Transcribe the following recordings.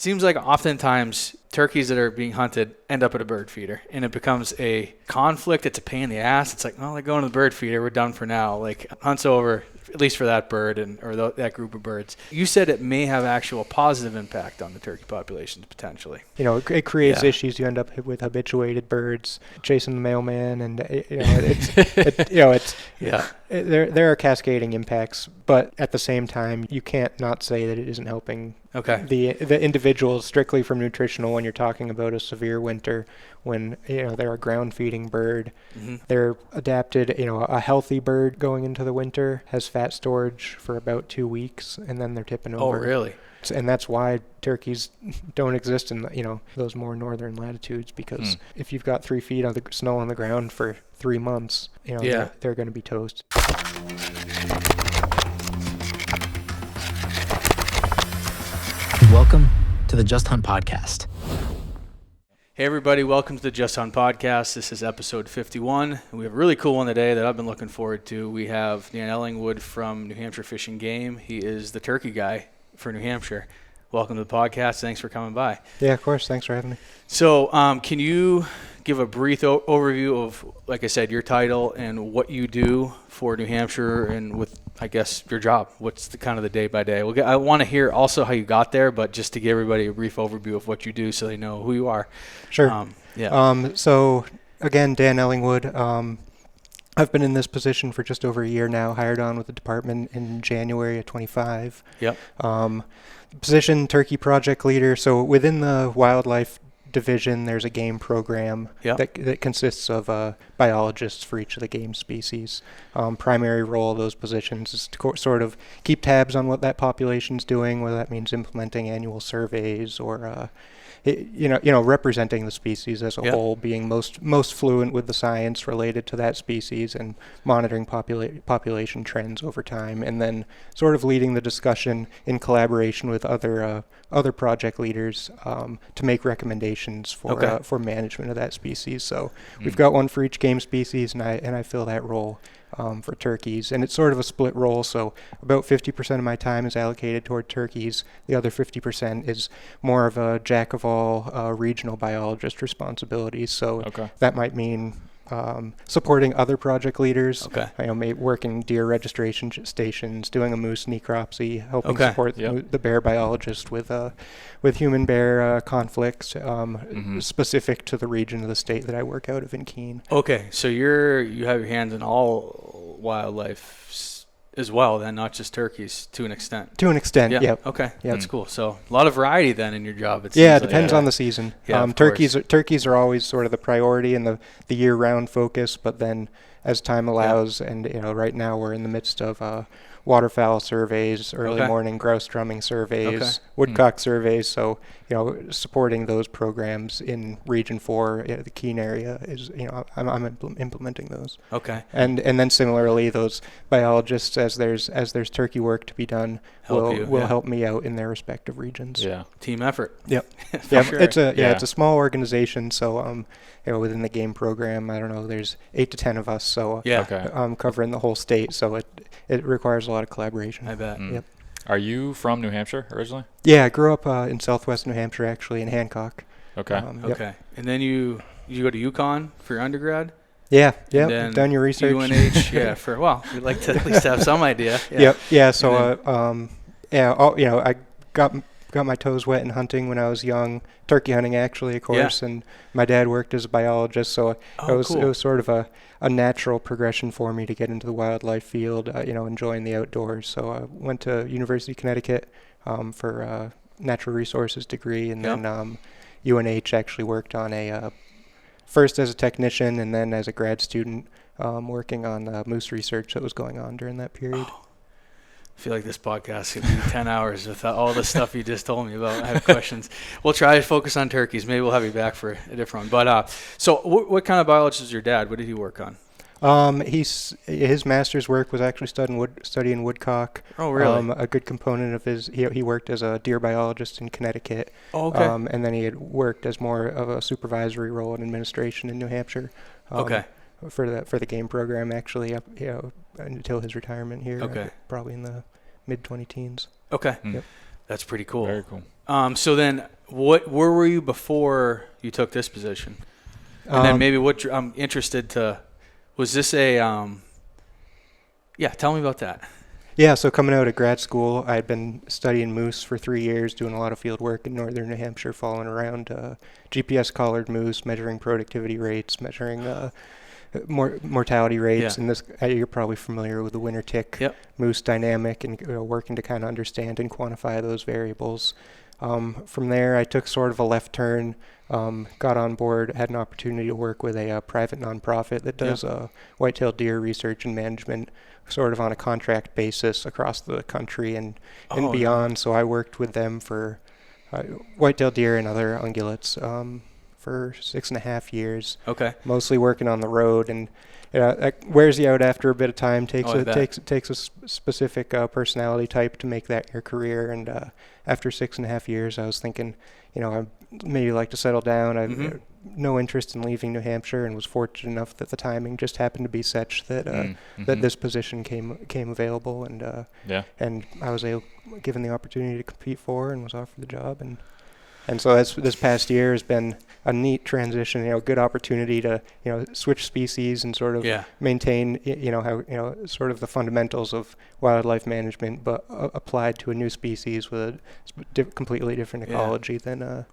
Seems like oftentimes turkeys that are being hunted end up at a bird feeder, and it becomes a conflict. It's a pain in the ass. It's like, well, they're going to the bird feeder. We're done for now. Like, hunt's over, at least for that bird or that group of birds. You said it may have actual positive impact on the turkey populations potentially. It creates issues. You end up with habituated birds chasing the mailman, and there are cascading impacts. But at the same time, you can't not say that it isn't helping the individuals strictly from nutritional when you're talking about a severe winter, when they're a ground feeding bird. Mm-hmm. They're adapted. A healthy bird going into the winter has fat storage for about 2 weeks, and then they're tipping over. Oh, really? And that's why turkeys don't exist in those more northern latitudes, because if you've got 3 feet of the snow on the ground for 3 months, they're going to be toast. Welcome to the Just Hunt podcast. Hey everybody, welcome to the Just Hunt podcast. This is episode 51. We have a really cool one today that I've been looking forward to. We have Dan Ellingwood from New Hampshire Fish and Game. He is the turkey guy for New Hampshire. Welcome to the podcast. Thanks for coming by. Yeah, of course. Thanks for having me. So can you give a brief overview of, like I said, your title and what you do for New Hampshire and with, I guess, your job? What's the kind of the day by day? I want to hear also how you got there, but just to give everybody a brief overview of what you do so they know who you are. Sure. So again, Dan Ellingwood. I've been in this position for just over a year now, hired on with the department in January of 25. Yep. Position, turkey project leader. So within the wildlife division, there's a game program that consists of biologists for each of the game species. Primary role of those positions is to sort of keep tabs on what that population's doing, whether that means implementing annual surveys or representing the species as a whole, being most fluent with the science related to that species and monitoring population trends over time, and then sort of leading the discussion in collaboration with other project leaders to make recommendations for management of that species. So we've got one for each game species, and I fill that role for turkeys, and it's sort of a split role. So about 50% of my time is allocated toward turkeys. The other 50% is more of a jack of all regional biologist responsibilities. So that might mean supporting other project leaders, working deer registration stations, doing a moose necropsy, helping support the bear biologist with human bear conflicts specific to the region of the state that I work out of in Keene. Okay, so you have your hands in all wildlife as well, then, not just turkeys, to an extent. To an extent, yeah. Okay, yeah, that's cool. So a lot of variety then in your job. It depends on the season. Turkeys are always sort of the priority and the year-round focus, but then as time allows, and right now we're in the midst of waterfowl surveys, early morning grouse drumming surveys, woodcock surveys. So, supporting those programs in Region 4, the Keene area is, I'm implementing those. Okay. And then similarly, those biologists, as there's turkey work to be done, will help me out in their respective regions. Yeah. Team effort. Yep. Sure. It's a small organization. So, within the game program, I don't know, there's 8 to 10 of us. So I'm covering the whole state. So it requires a lot of collaboration. I bet. Yep. Are you from New Hampshire originally? Yeah, I grew up in southwest New Hampshire, actually, in Hancock. Okay. Okay. And then you go to UConn for your undergrad? Yeah. I've done your research. UNH, we'd like to at least have some idea. Yeah. Yep. Yeah. So, I got my toes wet in hunting when I was young, turkey hunting actually, of course, and my dad worked as a biologist, so it was sort of a natural progression for me to get into the wildlife field, enjoying the outdoors. So I went to University of Connecticut for a natural resources degree, and then UNH actually worked on first as a technician and then as a grad student working on moose research that was going on during that period. I feel like this podcast could be 10 hours with all the stuff you just told me about. I have questions. We'll try to focus on turkeys. Maybe we'll have you back for a different one. But so what kind of biologist is your dad? What did he work on? His master's work was actually studying woodcock. Oh, really? A good component of he worked as a deer biologist in Connecticut. Oh, okay. And then he had worked as more of a supervisory role in administration in New Hampshire. For the game program, actually, up until his retirement here. Okay. Probably in the mid-20 teens. Okay. Yep. That's pretty cool. Very cool. So then, where were you before you took this position? And then maybe I'm interested to, was this tell me about that. Yeah, so coming out of grad school, I'd been studying moose for 3 years, doing a lot of field work in northern New Hampshire, following around GPS collared moose, measuring productivity rates, measuring mortality rates. Yeah. And this, you're probably familiar with the winter tick moose dynamic, and working to kind of understand and quantify those variables. From there, I took sort of a left turn, got on board, had an opportunity to work with a private nonprofit that does white-tailed deer research and management, sort of on a contract basis across the country and beyond. So I worked with them for white-tailed deer and other ungulates for 6.5 years. Okay. Mostly working on the road, and that wears you out after a bit of time. Takes a specific personality type to make that your career. And after 6.5 years, I was thinking, I'd maybe like to settle down. I've no interest in leaving New Hampshire, and was fortunate enough that the timing just happened to be such that that this position came available, and and I was given the opportunity to compete for, and was offered the job, and so this past year has been a neat transition. Good opportunity to switch species and sort of maintain how sort of the fundamentals of wildlife management, but applied to a new species with a completely different ecology than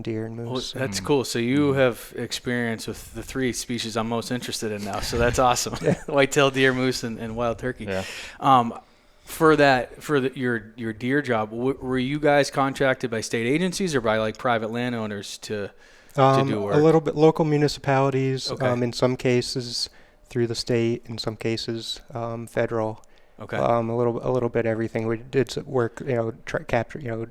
deer and moose. Well, that's cool. So you have experience with the 3 species I'm most interested in now. So that's awesome. White-tailed deer, moose, and wild turkey. Yeah. Your deer job, were you guys contracted by state agencies or by like private landowners to do work? A little bit local municipalities. In some cases through the state, in some cases federal. Okay. A little bit everything. We did some work, capture,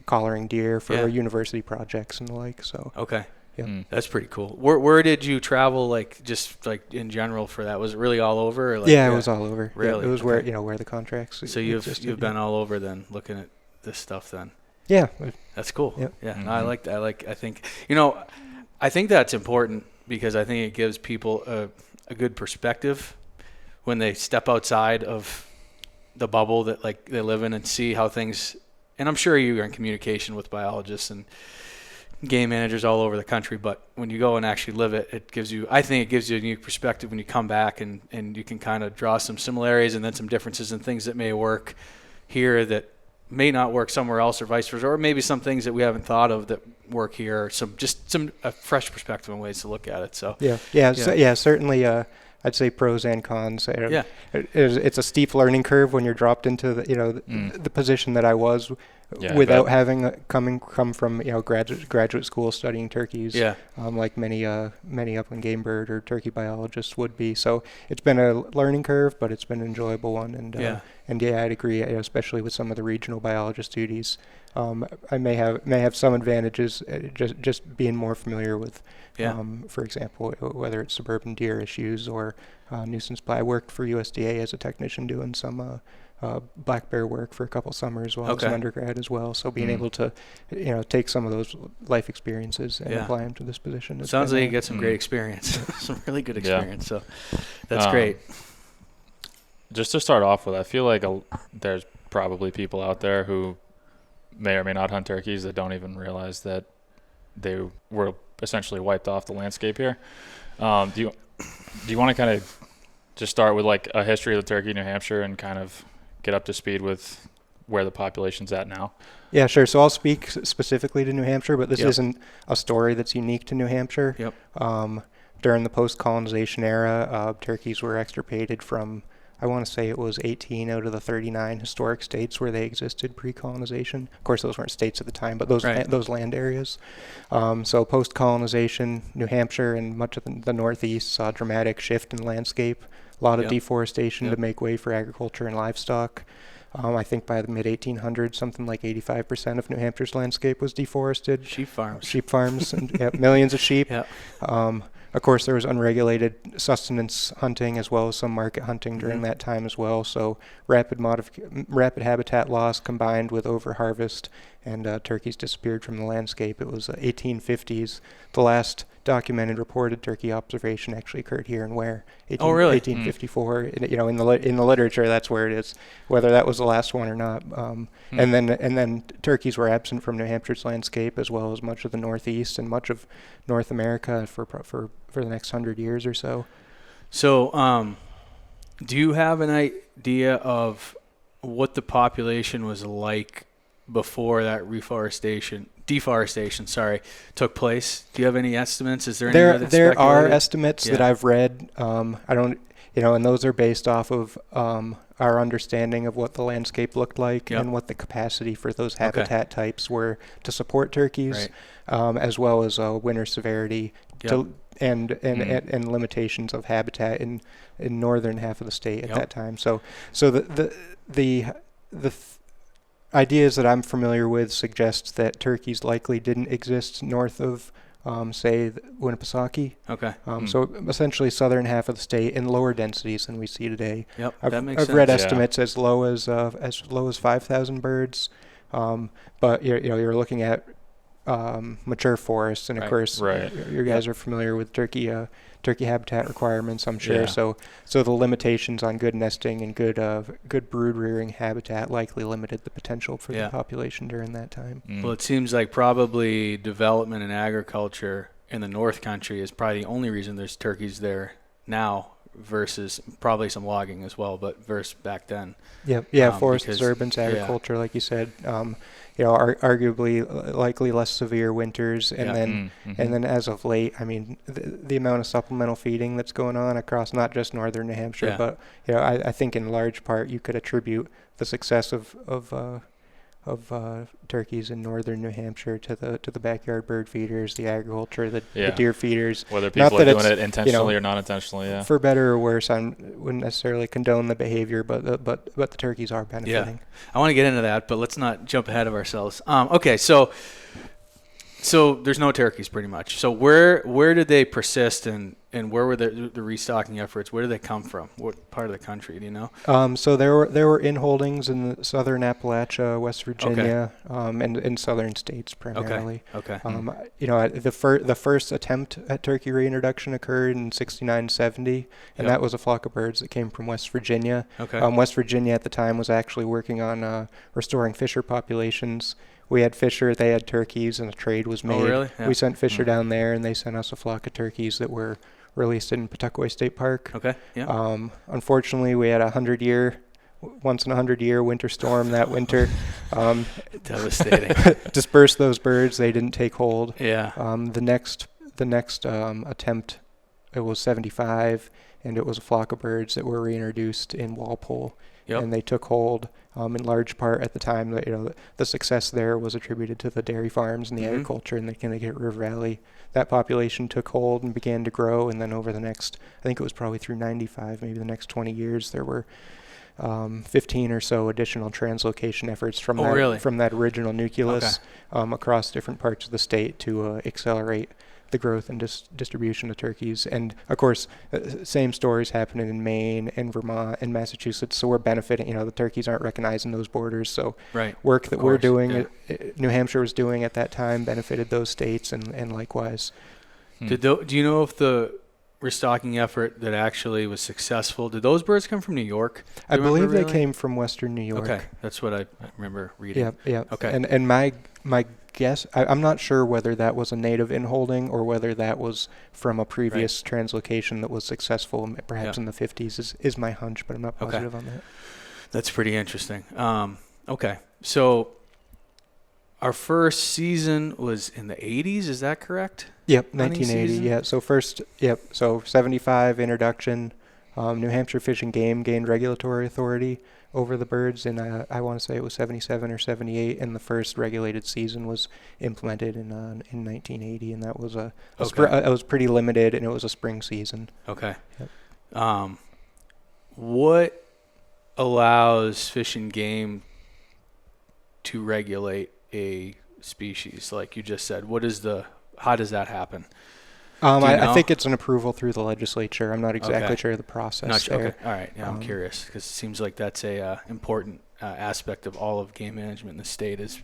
collaring deer for university projects and the like. So. Okay. Yeah. That's pretty cool. Where did you travel, like just like in general for that? Was it really all over? Or like, it was all over. Really? Yeah, it was where the contracts. So you've been all over then, looking at this stuff then. Yeah. That's cool. Yep. Yeah. Mm-hmm. No, I think that's important, because I think it gives people a good perspective when they step outside of the bubble that like they live in and see how things. And I'm sure you are in communication with biologists and game managers all over the country, but when you go and actually live it, I think it gives you a unique perspective when you come back, and you can kind of draw some similarities and then some differences and things that may work here that may not work somewhere else, or vice versa, or maybe some things that we haven't thought of that work here, or a fresh perspective and ways to look at it. So certainly I'd say pros and cons. It's a steep learning curve when you're dropped into the position that I was without having come from graduate school studying turkeys. Like many upland game bird or turkey biologists would be. So it's been a learning curve, but it's been an enjoyable one. And I'd agree, especially with some of the regional biologist duties. I may have some advantages just being more familiar with. For example, whether it's suburban deer issues or nuisance play. I worked for USDA as a technician doing some black bear work for a couple summers while I was an undergrad as well. So being able to, take some of those life experiences and apply them to this position. Sounds like you get some great experience, some really good experience. So that's great. Just to start off with, I feel like there's probably people out there who may or may not hunt turkeys that don't even realize that they were essentially wiped off the landscape here. Do you want to kind of just start with like a history of the turkey in New Hampshire and kind of get up to speed with where the population's at now? Yeah, sure. So I'll speak specifically to New Hampshire, but this isn't a story that's unique to New Hampshire. During the post-colonization era, turkeys were extirpated from, I want to say it was 18 out of the 39 historic states where they existed pre-colonization. Of course, those weren't states at the time, but those land areas. So post-colonization, New Hampshire and much of the Northeast saw a dramatic shift in landscape, a lot of deforestation to make way for agriculture and livestock. I think by the mid-1800s, something like 85% of New Hampshire's landscape was deforested. Sheep farms and millions of sheep. Of course, there was unregulated sustenance hunting as well as some market hunting during that time as well. So rapid habitat loss combined with overharvest and turkeys disappeared from the landscape. It was 1850s. The last documented reported turkey observation actually occurred here in Ware. Oh, really? 1854. You know, in the literature, that's where it is. Whether that was the last one or not. And then turkeys were absent from New Hampshire's landscape, as well as much of the Northeast and much of North America for the next 100 years or so. So, do you have an idea of what the population was like before that deforestation, took place? Do you have any estimates? Is there any way that's there are speculated? estimates that I've read. I don't, and those are based off of our understanding of what the landscape looked like and what the capacity for those habitat types were to support turkeys, as well as winter severity and limitations of habitat in northern half of the state at that time. So the ideas that I'm familiar with suggest that turkeys likely didn't exist north of, say, Winnipesaukee. Okay. So essentially southern half of the state in lower densities than we see today. Yep, I've makes sense. read estimates as low as 5,000 birds, but you're looking at mature forests, and of course, your guys are familiar with turkey habitat requirements, I'm sure. So the limitations on good nesting and good brood rearing habitat likely limited the potential for the population during that time. Well, it seems like probably development in agriculture in the North Country is probably the only reason there's turkeys there now, versus probably some logging as well, but versus back then. Forest disturbance, agriculture, like you said. Arguably likely less severe winters, and then as of late, I mean, the amount of supplemental feeding that's going on across not just northern New Hampshire, but I think in large part you could attribute the success of turkeys in northern New Hampshire to the backyard bird feeders, the agriculture, the deer feeders. Whether people are doing it intentionally or not intentionally, for better or worse, I wouldn't necessarily condone the behavior, but the turkeys are benefiting. I want to get into that, but let's not jump ahead of ourselves. Okay, so there's no turkeys pretty much. So where did they persist, and where were the restocking efforts? Where did they come from? What part of the country, do you know? So there were in-holdings in the southern Appalachia, West Virginia, and in southern states primarily. Okay. The first attempt at turkey reintroduction occurred in 69-70, and that was a flock of birds that came from West Virginia. West Virginia at the time was actually working on restoring fisher populations. We had fisher, they had turkeys, and a trade was made. Oh, really? Yeah. We sent fisher down there, and they sent us a flock of turkeys that were released in Pawtuckaway State Park. Okay. Yeah. Unfortunately, we had once in a 100-year winter storm that winter. Devastating. Dispersed those birds. They didn't take hold. Yeah. The next attempt, it was 75, and it was a flock of birds that were reintroduced in Walpole. And they took hold. In large part at the time, the success there was attributed to the dairy farms and the agriculture in the Connecticut River Valley. That population took hold and began to grow, and then over the next, I think it was probably through 95, maybe the next 20 years, there were 15 or so additional translocation efforts from that original nucleus across different parts of the state to accelerate the growth and distribution of turkeys. And of course, same stories happening in Maine and Vermont and Massachusetts, so we're benefiting. The turkeys aren't recognizing those borders, so work that we're doing, New Hampshire was doing at that time, benefited those states, and likewise. Do you know if the restocking effort that actually was successful, did those birds come from New York? I believe they came from western New York. Okay, that's what I remember reading. Yeah. Okay. And my guess, I'm not sure whether that was a native inholding or whether that was from a previous translocation that was successful, perhaps in the 50s, is my hunch, but I'm not positive on that. That's pretty interesting. Okay, so our first season was in the 80s, is that correct? Yep, 1980, so 75 introduction. New Hampshire Fish and Game gained regulatory authority over the birds, and I want to say it was 77 or 78, and the first regulated season was implemented in 1980, and that was it was pretty limited, and it was a spring season. Okay. Yep. What allows Fish and Game to regulate a species, like you just said? How does that happen? I think it's an approval through the legislature. I'm not exactly sure of the process there. Okay. All right. Yeah, I'm curious because it seems like that's a important aspect of all of game management in the state is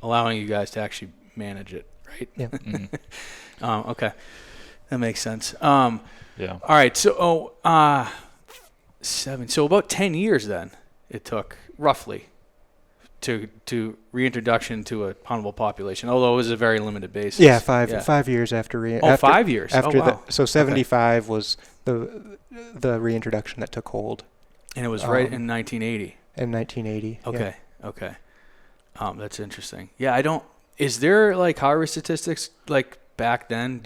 allowing you guys to actually manage it, right? Yeah. Mm-hmm. Okay, that makes sense. Yeah. All right, so 7. So about 10 years then it took roughly to reintroduction to a huntable population, although it was a very limited basis. Yeah, 5 years after. 5 years. After wow. So 75 was the reintroduction that took hold. And it was right in 1980. In 1980. Okay. Yeah. Okay. That's interesting. Yeah, is there like harvest statistics like back then?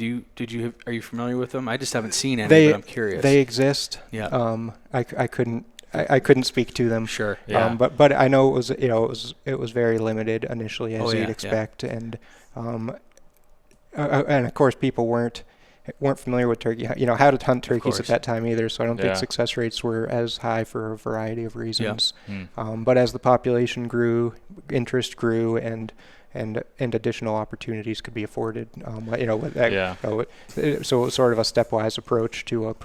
Are you familiar with them? I just haven't seen any, but I'm curious. They exist. Yeah. I couldn't speak to them. Sure. Yeah. But I know it was very limited initially, as you'd expect, and of course people weren't familiar with turkey. How to hunt turkeys at that time either. So I don't think success rates were as high for a variety of reasons. Yeah. But as the population grew, interest grew, and additional opportunities could be afforded. So it was sort of a stepwise approach to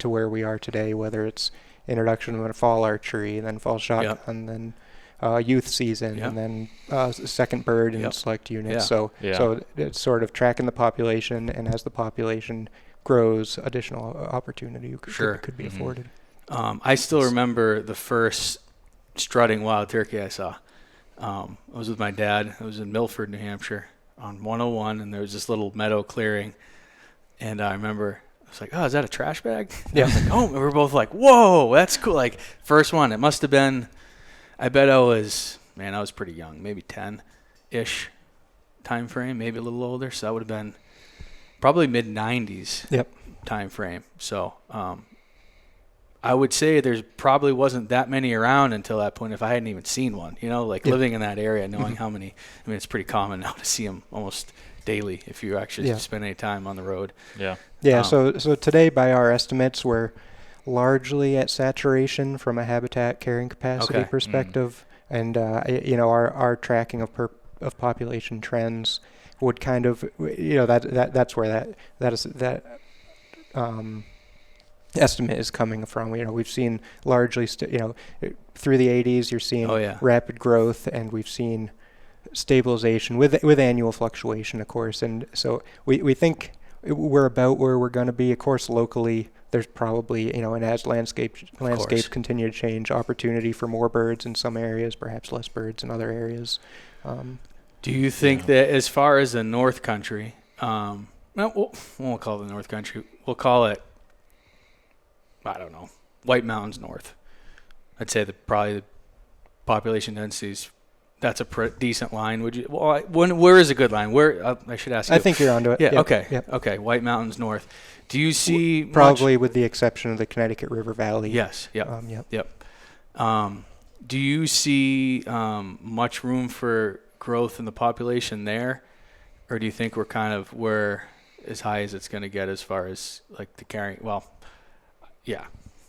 where we are today, whether it's introduction of fall archery, and then fall shotgun, and then youth season, and then second bird and select units. So it's sort of tracking the population, and as the population grows, additional opportunity could be afforded. I still remember the first strutting wild turkey I saw. I was with my dad. I was in Milford, New Hampshire, on 101, and there was this little meadow clearing. And I remember, I was like, "Oh, is that a trash bag?" Yeah. I was like, "Oh," and we were both like, "Whoa, that's cool!" Like first one, it must have been. I bet I was pretty young, maybe 10-ish time frame, maybe a little older. So that would have been probably mid 90s time frame. So I would say there's probably wasn't that many around until that point if I hadn't even seen one, living in that area, knowing how many. I mean, it's pretty common now to see them almost daily if you actually spend any time on the road. Yeah. Yeah. So today, by our estimates, we're largely at saturation from a habitat carrying capacity perspective. And, our tracking of population trends would kind of, that's where that estimate is coming from. We've seen largely, through the 80s, you're seeing rapid growth, and we've seen stabilization with annual fluctuation, of course. And so we think we're about where we're going to be. Of course, locally, there's probably, and as landscapes continue to change, opportunity for more birds in some areas, perhaps less birds in other areas. Do you think that as far as the North Country, we won't call it the North Country, we'll call it, I don't know, White Mountains North. I'd say probably the population densities, that's a decent line. Would you? Well, where is a good line? Where I should ask you. I think you're onto it. Yeah. Okay. Yep. Okay. White Mountains North. Do you see probably with the exception of the Connecticut River Valley? Yes. Yep. Do you see much room for growth in the population there, or do you think we're kind of where as high as it's going to get as far as like the carrying? Well, yeah.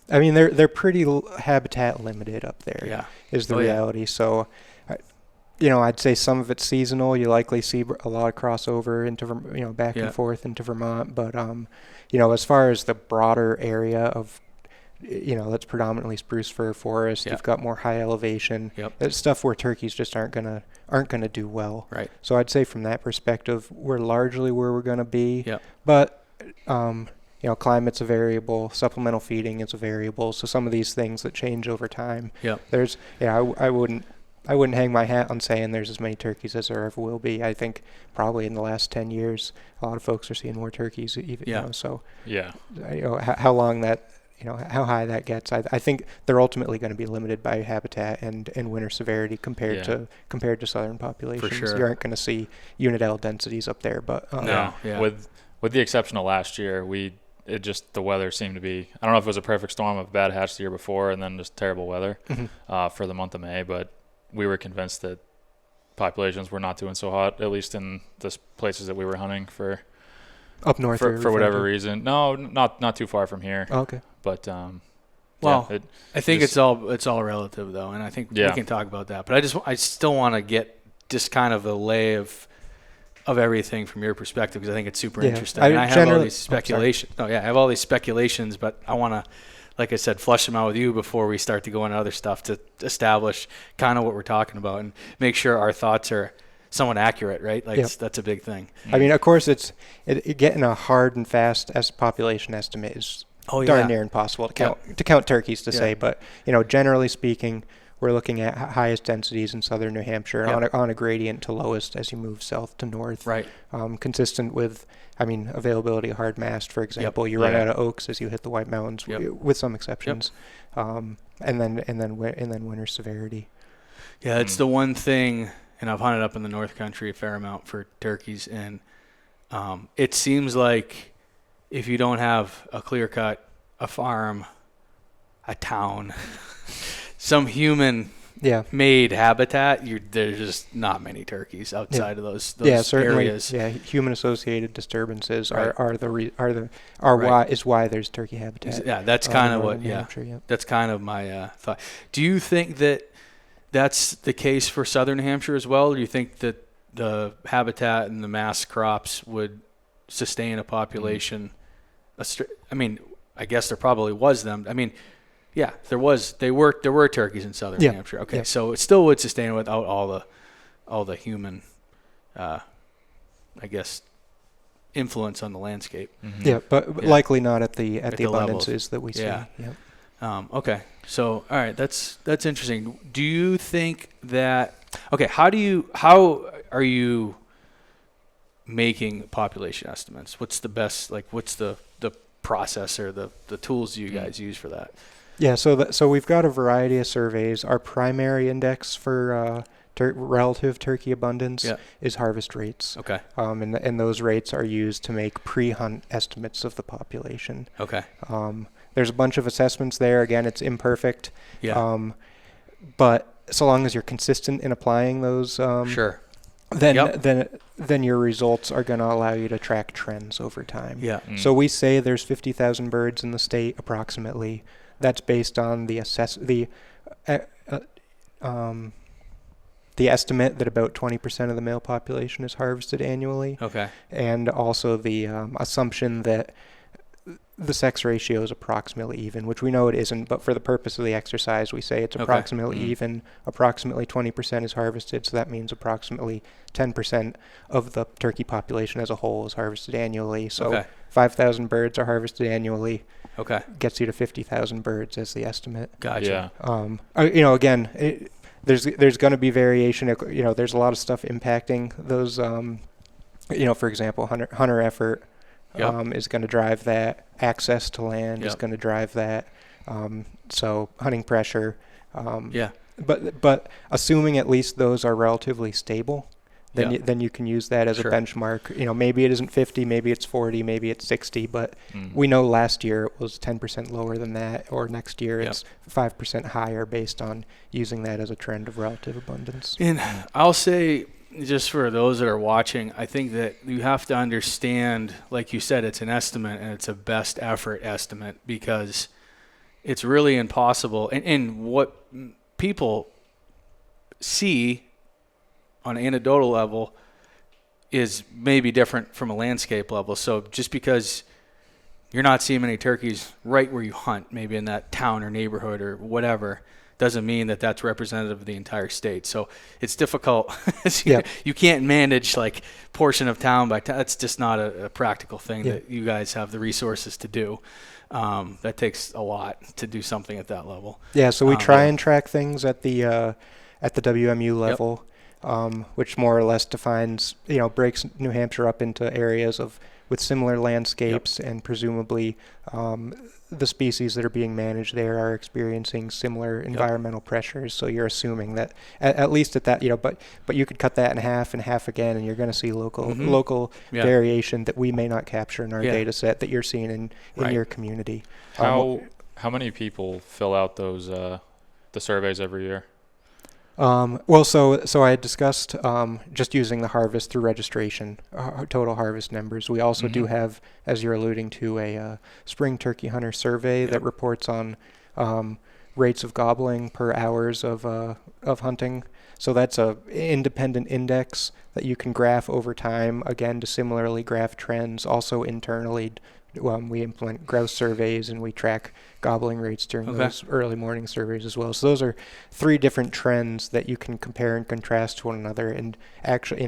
I mean, they're pretty habitat limited up there. Yeah. Is the reality. So. I'd say some of it's seasonal. You likely see a lot of crossover into, back and forth into Vermont. But, as far as the broader area of, that's predominantly spruce fir forest, you've got more high elevation. It's stuff where turkeys just aren't gonna do well. Right. So I'd say from that perspective, we're largely where we're gonna be. But, climate's a variable. Supplemental feeding is a variable. So some of these things that change over time. There's, I wouldn't hang my hat on saying there's as many turkeys as there ever will be. I think probably in the last 10 years, a lot of folks are seeing more turkeys. How long that, how high that gets, I think they're ultimately going to be limited by habitat and winter severity compared to southern populations. For sure. You aren't going to see unit L densities up there, but with the exception of last year, the weather seemed to be, I don't know if it was a perfect storm of bad hatch the year before and then just terrible weather for the month of May, but we were convinced that populations were not doing so hot, at least in the places that we were hunting for up north for whatever reason. No, not too far from here. Oh, okay. But I think it's all relative though, and I think we can talk about that. But I still want to get just kind of a lay of everything from your perspective, because I think it's super interesting. And I have all these speculations. I have all these speculations, but I want to, like I said, flush them out with you before we start to go into other stuff to establish kind of what we're talking about and make sure our thoughts are somewhat accurate, right? Like that's a big thing. I mean, of course, getting a hard and fast population estimate is darn near impossible to count turkeys to say. But generally speaking, we're looking at highest densities in southern New Hampshire on a gradient to lowest as you move south to north. Right. Consistent with, availability of hard mast, for example. You run out of oaks as you hit the White Mountains, with some exceptions. And then winter severity. Yeah, it's the one thing, and I've hunted up in the North Country a fair amount for turkeys, and it seems like if you don't have a clear cut, a farm, a town, some human made habitat, there's just not many turkeys outside of those areas. Yeah, human associated disturbances right. why there's turkey habitat. Yeah, that's kind of that's kind of my thought. Do you think that that's the case for southern New Hampshire as well? Or do you think that the habitat and the mass crops would sustain a population? I guess there probably was them. Yeah, there were turkeys in southern New Hampshire. Okay, so it still would sustain without all the human, influence on the landscape. Mm-hmm. Yeah, but likely not at the abundances that we see. Yeah. Okay, so all right, that's interesting. Do you think that? Okay, how are you making population estimates? What's the best? What's the process or the tools you guys use for that? Yeah, so we've got a variety of surveys. Our primary index for relative turkey abundance is harvest rates. Okay. And those rates are used to make pre-hunt estimates of the population. Okay. There's a bunch of assessments there. Again, it's imperfect. Yeah. But so long as you're consistent in applying those, sure. Then your results are going to allow you to track trends over time. Yeah. So we say there's 50,000 birds in the state approximately. That's based on the estimate that about 20% of the male population is harvested annually. Okay. And also the assumption that the sex ratio is approximately even, which we know it isn't, but for the purpose of the exercise, we say it's approximately even. Approximately 20% is harvested, so that means approximately 10% of the turkey population as a whole is harvested annually. So 5,000 birds are harvested annually. Okay. Gets you to 50,000 birds as the estimate. Gotcha. Yeah. Again, there's going to be variation. There's a lot of stuff impacting those. For example, hunter effort is going to drive that. Access to land is going to drive that. So hunting pressure. But assuming at least those are relatively stable, then you can use that as a benchmark. Maybe it isn't 50, maybe it's 40, maybe it's 60, but we know last year it was 10% lower than that, or next year it's 5% higher based on using that as a trend of relative abundance. And I'll say, just for those that are watching, I think that you have to understand, like you said, it's an estimate and it's a best effort estimate, because it's really impossible. And what people see on an anecdotal level is maybe different from a landscape level. So just because you're not seeing many turkeys right where you hunt, maybe in that town or neighborhood or whatever, doesn't mean that that's representative of the entire state. So it's difficult. You can't manage portion of town by town. That's just not a practical thing that you guys have the resources to do. That takes a lot to do something at that level. Yeah, so we try and track things at the WMU level. Which more or less defines, breaks New Hampshire up into areas with similar landscapes, and presumably the species that are being managed there are experiencing similar environmental pressures. So you're assuming that at least at that, but you could cut that in half again, and you're going to see local variation that we may not capture in our data set that you're seeing in your community. How many people fill out those the surveys every year? So I had discussed just using the harvest through registration, total harvest numbers. We also do have, as you're alluding to, a spring turkey hunter survey that reports on rates of gobbling per hours of hunting. So that's a independent index that you can graph over time, again, to similarly graph trends, also internally we implement grouse surveys, and we track gobbling rates during those early morning surveys as well. So those are 3 different trends that you can compare and contrast to one another. And actually,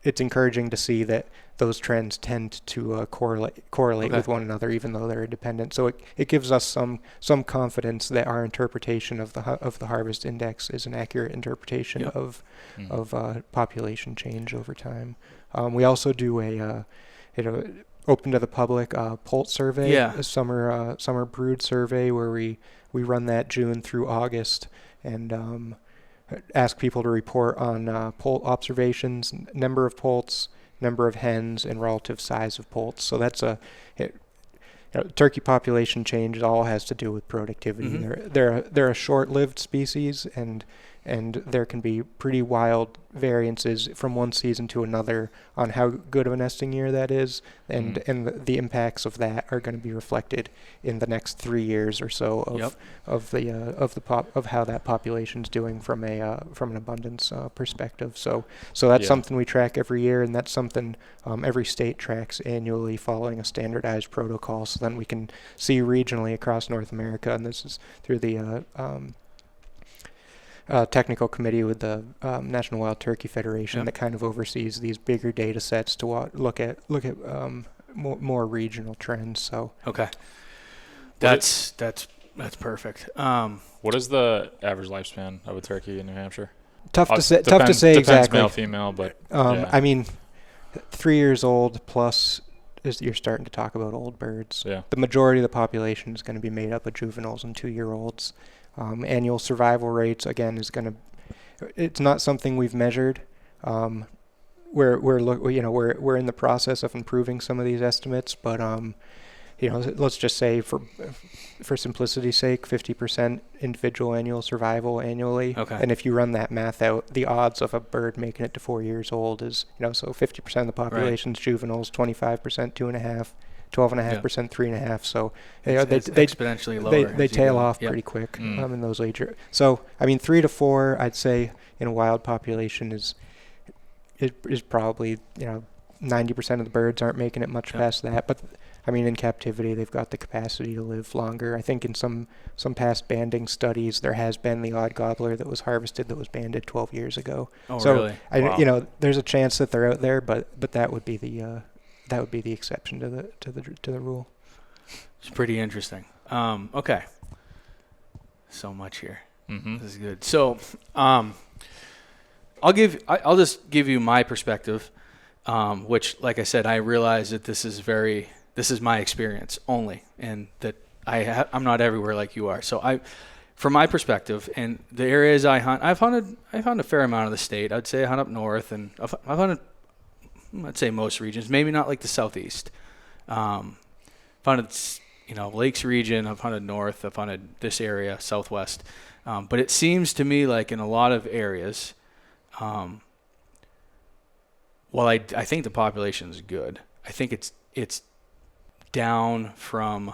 it's encouraging to see that those trends tend to correlate with one another, even though they're independent. So it gives us some confidence that our interpretation of the harvest index is an accurate interpretation of population change over time. We also do a open to the public poult survey, a summer brood survey, where we run that June through August, and ask people to report on poult observations, number of poults, number of hens, and relative size of poults. So that's turkey population change all has to do with productivity. They're a short-lived species, and there can be pretty wild variances from one season to another on how good of a nesting year that is, and the impacts of that are going to be reflected in the next 3 years or so of how that population's doing from an abundance perspective. So that's something we track every year, and that's something every state tracks annually following a standardized protocol. So then we can see regionally across North America, and this is through the technical committee with the National Wild Turkey Federation that kind of oversees these bigger data sets to look at more regional trends. So that's perfect. What is the average lifespan of a turkey in New Hampshire? Tough to say depends exactly. Male, female, but I mean, 3 years old plus you're starting to talk about old birds. Yeah. The majority of the population is going to be made up of juveniles and 2-year-olds. Annual survival rates, again, it's not something we've measured. We're in the process of improving some of these estimates, but let's just say for simplicity's sake, 50% individual annual survival annually. And if you run that math out, the odds of a bird making it to 4 years old is, so 50% of the population's juveniles, 25% 2.5. 12.5%, 3.5. So they exponentially lower. They tail off pretty quick in those age. So 3 to 4, I'd say in a wild population is probably 90% of the birds aren't making it much past that. But in captivity they've got the capacity to live longer. I think in some past banding studies there has been the odd gobbler that was harvested that was banded 12 years ago. Oh, so really? Wow. There's a chance that they're out there, but that would be the exception to the rule. It's pretty interesting. Okay. So much here. This is good. So, I'll just give you my perspective, which, like I said, I realize that this is my experience only, and that I'm not everywhere like you are. So from my perspective, and the areas I hunt, I've hunted a fair amount of the state. I'd say I hunt up north, and I've hunted, I'd say, most regions, maybe not like the southeast. I've hunted, lakes region, I've hunted north, I've hunted this area, southwest. But it seems to me like in a lot of areas, while I think the population is good, I think it's down from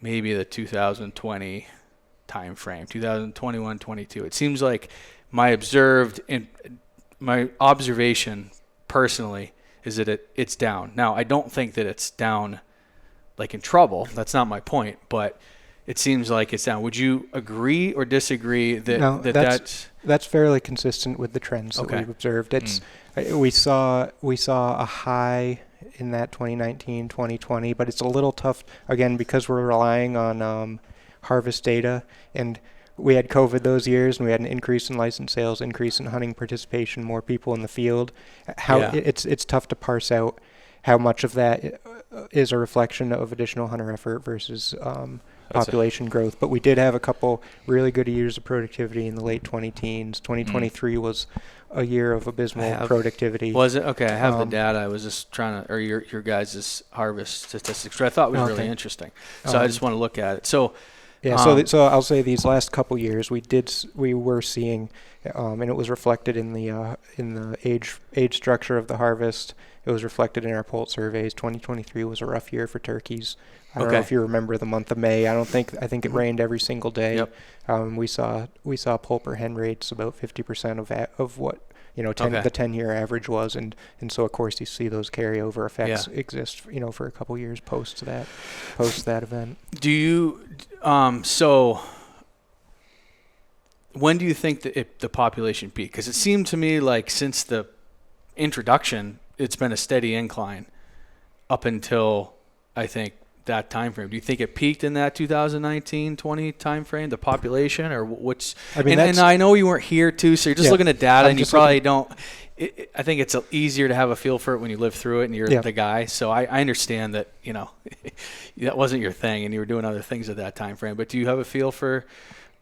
maybe the 2020 time frame, 2021, 22. It seems like my observation personally is that it's down. Now, I don't think that it's down like in trouble. That's not my point, but it seems like it's down. Would you agree or disagree that's fairly consistent with the trends that we've observed? It's we saw a high in that 2019, 2020, but it's a little tough again because we're relying on harvest data, and we had COVID those years, and we had an increase in license sales, increase in hunting participation, more people in the field. It's tough to parse out how much of that is a reflection of additional hunter effort versus population growth. But we did have a couple really good years of productivity in the late 2010s. 2023 was a year of abysmal productivity. Was it? Okay, I have the data. I was just trying to, or your guys' harvest statistics, which I thought was really interesting. So I just want to look at it. So. Yeah, so I'll say these last couple years we were seeing, and it was reflected in the age structure of the harvest. It was reflected in our poult surveys. 2023 was a rough year for turkeys. I don't know if you remember the month of May. I think it rained every single day. Yep. We saw poult per hen rates about 50% of what the 10-year average was, and so of course you see those carryover effects exist, for a couple years post that event. Do you so when do you think that the population peaked? Because it seemed to me like since the introduction, it's been a steady incline up until I think that time frame. Do you think it peaked in that 2019-20 time frame, the population, or what's? I mean, and I know you weren't here too, so you're just looking at data, and you probably don't. I think it's easier to have a feel for it when you live through it and you're the guy. So I understand that that wasn't your thing, and you were doing other things at that time frame. But do you have a feel for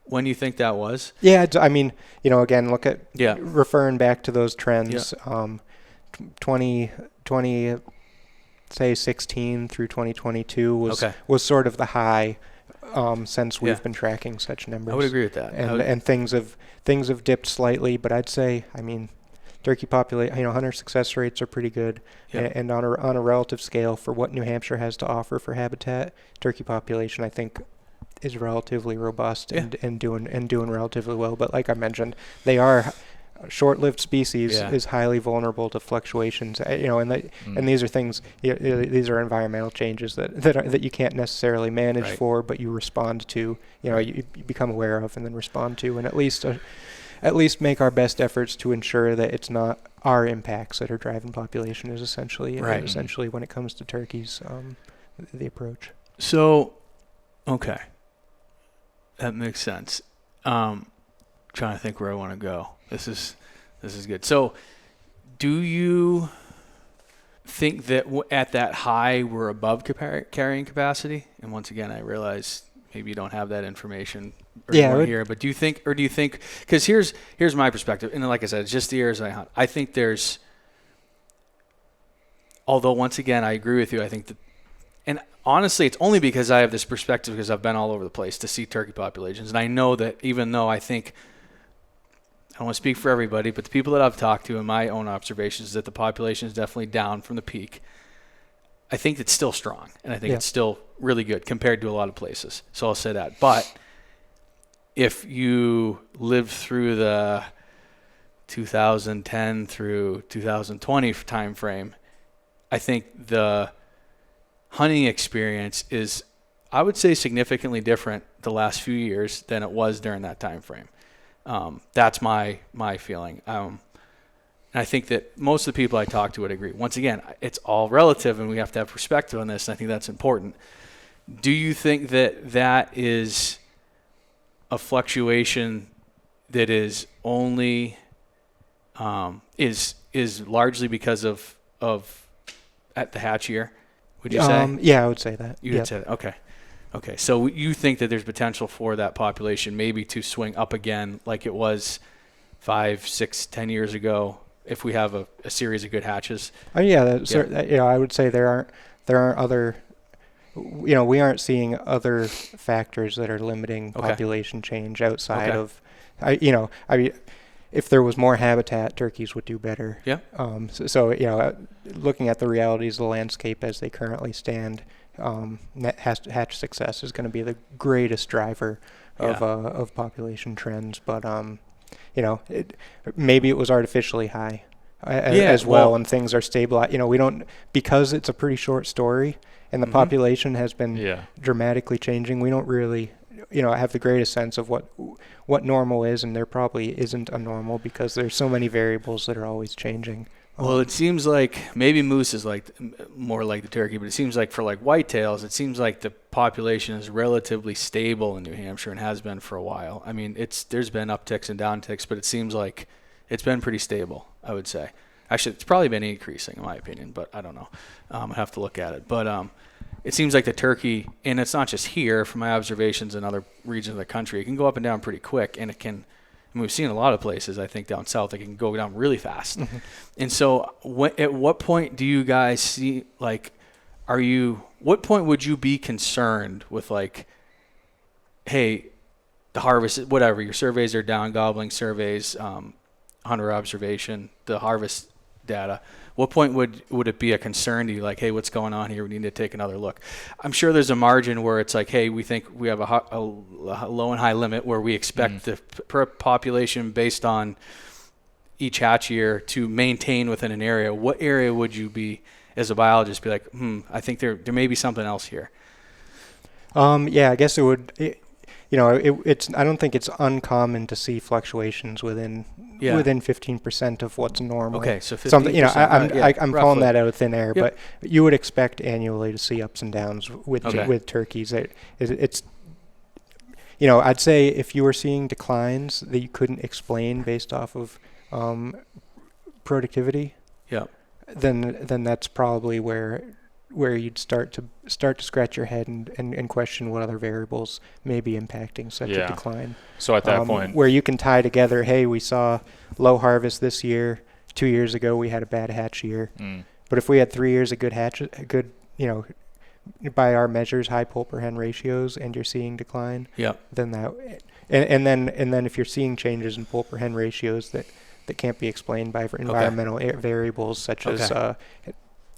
when you think that was? Yeah, I mean, again, look at referring back to those trends. 2020, say 16 through 2022 was sort of the high since we've been tracking such numbers. I would agree with that. And things have dipped slightly, but I'd say, I mean, turkey population, hunter success rates are pretty good, and on a relative scale for what New Hampshire has to offer for habitat, turkey population I think is relatively robust and doing relatively well. But like I mentioned, they are short-lived species, is highly vulnerable to fluctuations, and these are things, these are environmental changes that you can't necessarily manage for, but you respond to, you become aware of and then respond to, and at least make our best efforts to ensure that it's not our impacts that are driving population is essentially when it comes to turkeys, the approach. So, okay, that makes sense. Trying to think where I want to go. This is good. So, do you think that at that high we're above carrying capacity? And once again, I realize maybe you don't have that information here, but do you think, because here's my perspective, and like I said, it's just the areas I hunt. I think although once again, I agree with you, I think that, and honestly, it's only because I have this perspective because I've been all over the place to see turkey populations, and I know that even though I don't want to speak for everybody, but the people that I've talked to in my own observations is that the population is definitely down from the peak. I think it's still strong, and I think it's still really good compared to a lot of places. So I'll say that. But if you lived through the 2010 through 2020 time frame, I think the hunting experience is, I would say, significantly different the last few years than it was during that time frame. That's my feeling. And I think that most of the people I talk to would agree. Once again, it's all relative, and we have to have perspective on this, and I think that's important. Do you think that is a fluctuation that is only is largely because of at the hatch year? Would you say? Yeah, I would say that. You would say that. Okay. So you think that there's potential for that population maybe to swing up again like it was 5, 6, 10 years ago if we have a series of good hatches? I would say there aren't other, we aren't seeing other factors that are limiting population change outside of, if there was more habitat, turkeys would do better. Yeah. So looking at the realities of the landscape as they currently stand, hatch success is going to be the greatest driver of population trends. But maybe it was artificially high as well, and things are stable. We don't, because it's a pretty short story, and the population has been dramatically changing. We don't really, have the greatest sense of what normal is, and there probably isn't a normal because there's so many variables that are always changing. Well, it seems like maybe moose is more like the turkey, but it seems like for whitetails, it seems like the population is relatively stable in New Hampshire and has been for a while. I mean, there's been upticks and downticks, but it seems like it's been pretty stable, I would say. Actually, it's probably been increasing in my opinion, but I don't know. I have to look at it. But it seems like the turkey, and it's not just here, from my observations in other regions of the country, it can go up and down pretty quick, and it can. I mean, we've seen a lot of places, I think, down south, it can go down really fast. Mm-hmm. And so at what point do you guys see, what point would you be concerned with, hey, the harvest, whatever, your surveys are down, gobbling surveys, hunter observation, the harvest data. What point would it be a concern to you, hey, what's going on here? We need to take another look. I'm sure there's a margin where it's hey, we think we have a low and high limit where we expect the per population based on each hatch year to maintain within an area, what area would you be, as a biologist, be like, I think there may be something else here? Yeah, I guess it would. It's. I don't think it's uncommon to see fluctuations within 15% of what's normal. Okay, so 15%. Something, I'm calling that out of thin air, Yep. but you would expect annually to see ups and downs with turkeys. It's. I'd say if you were seeing declines that you couldn't explain based off of productivity, then that's probably where you'd start to scratch your head and question what other variables may be impacting such a decline. So at that point, where you can tie together, hey, we saw low harvest this year. 2 years ago we had a bad hatch year, but if we had 3 years of good hatch, by our measures, high poult per hen ratios, and you're seeing decline, then that, and then if you're seeing changes in poult per hen ratios that can't be explained by environmental variables such as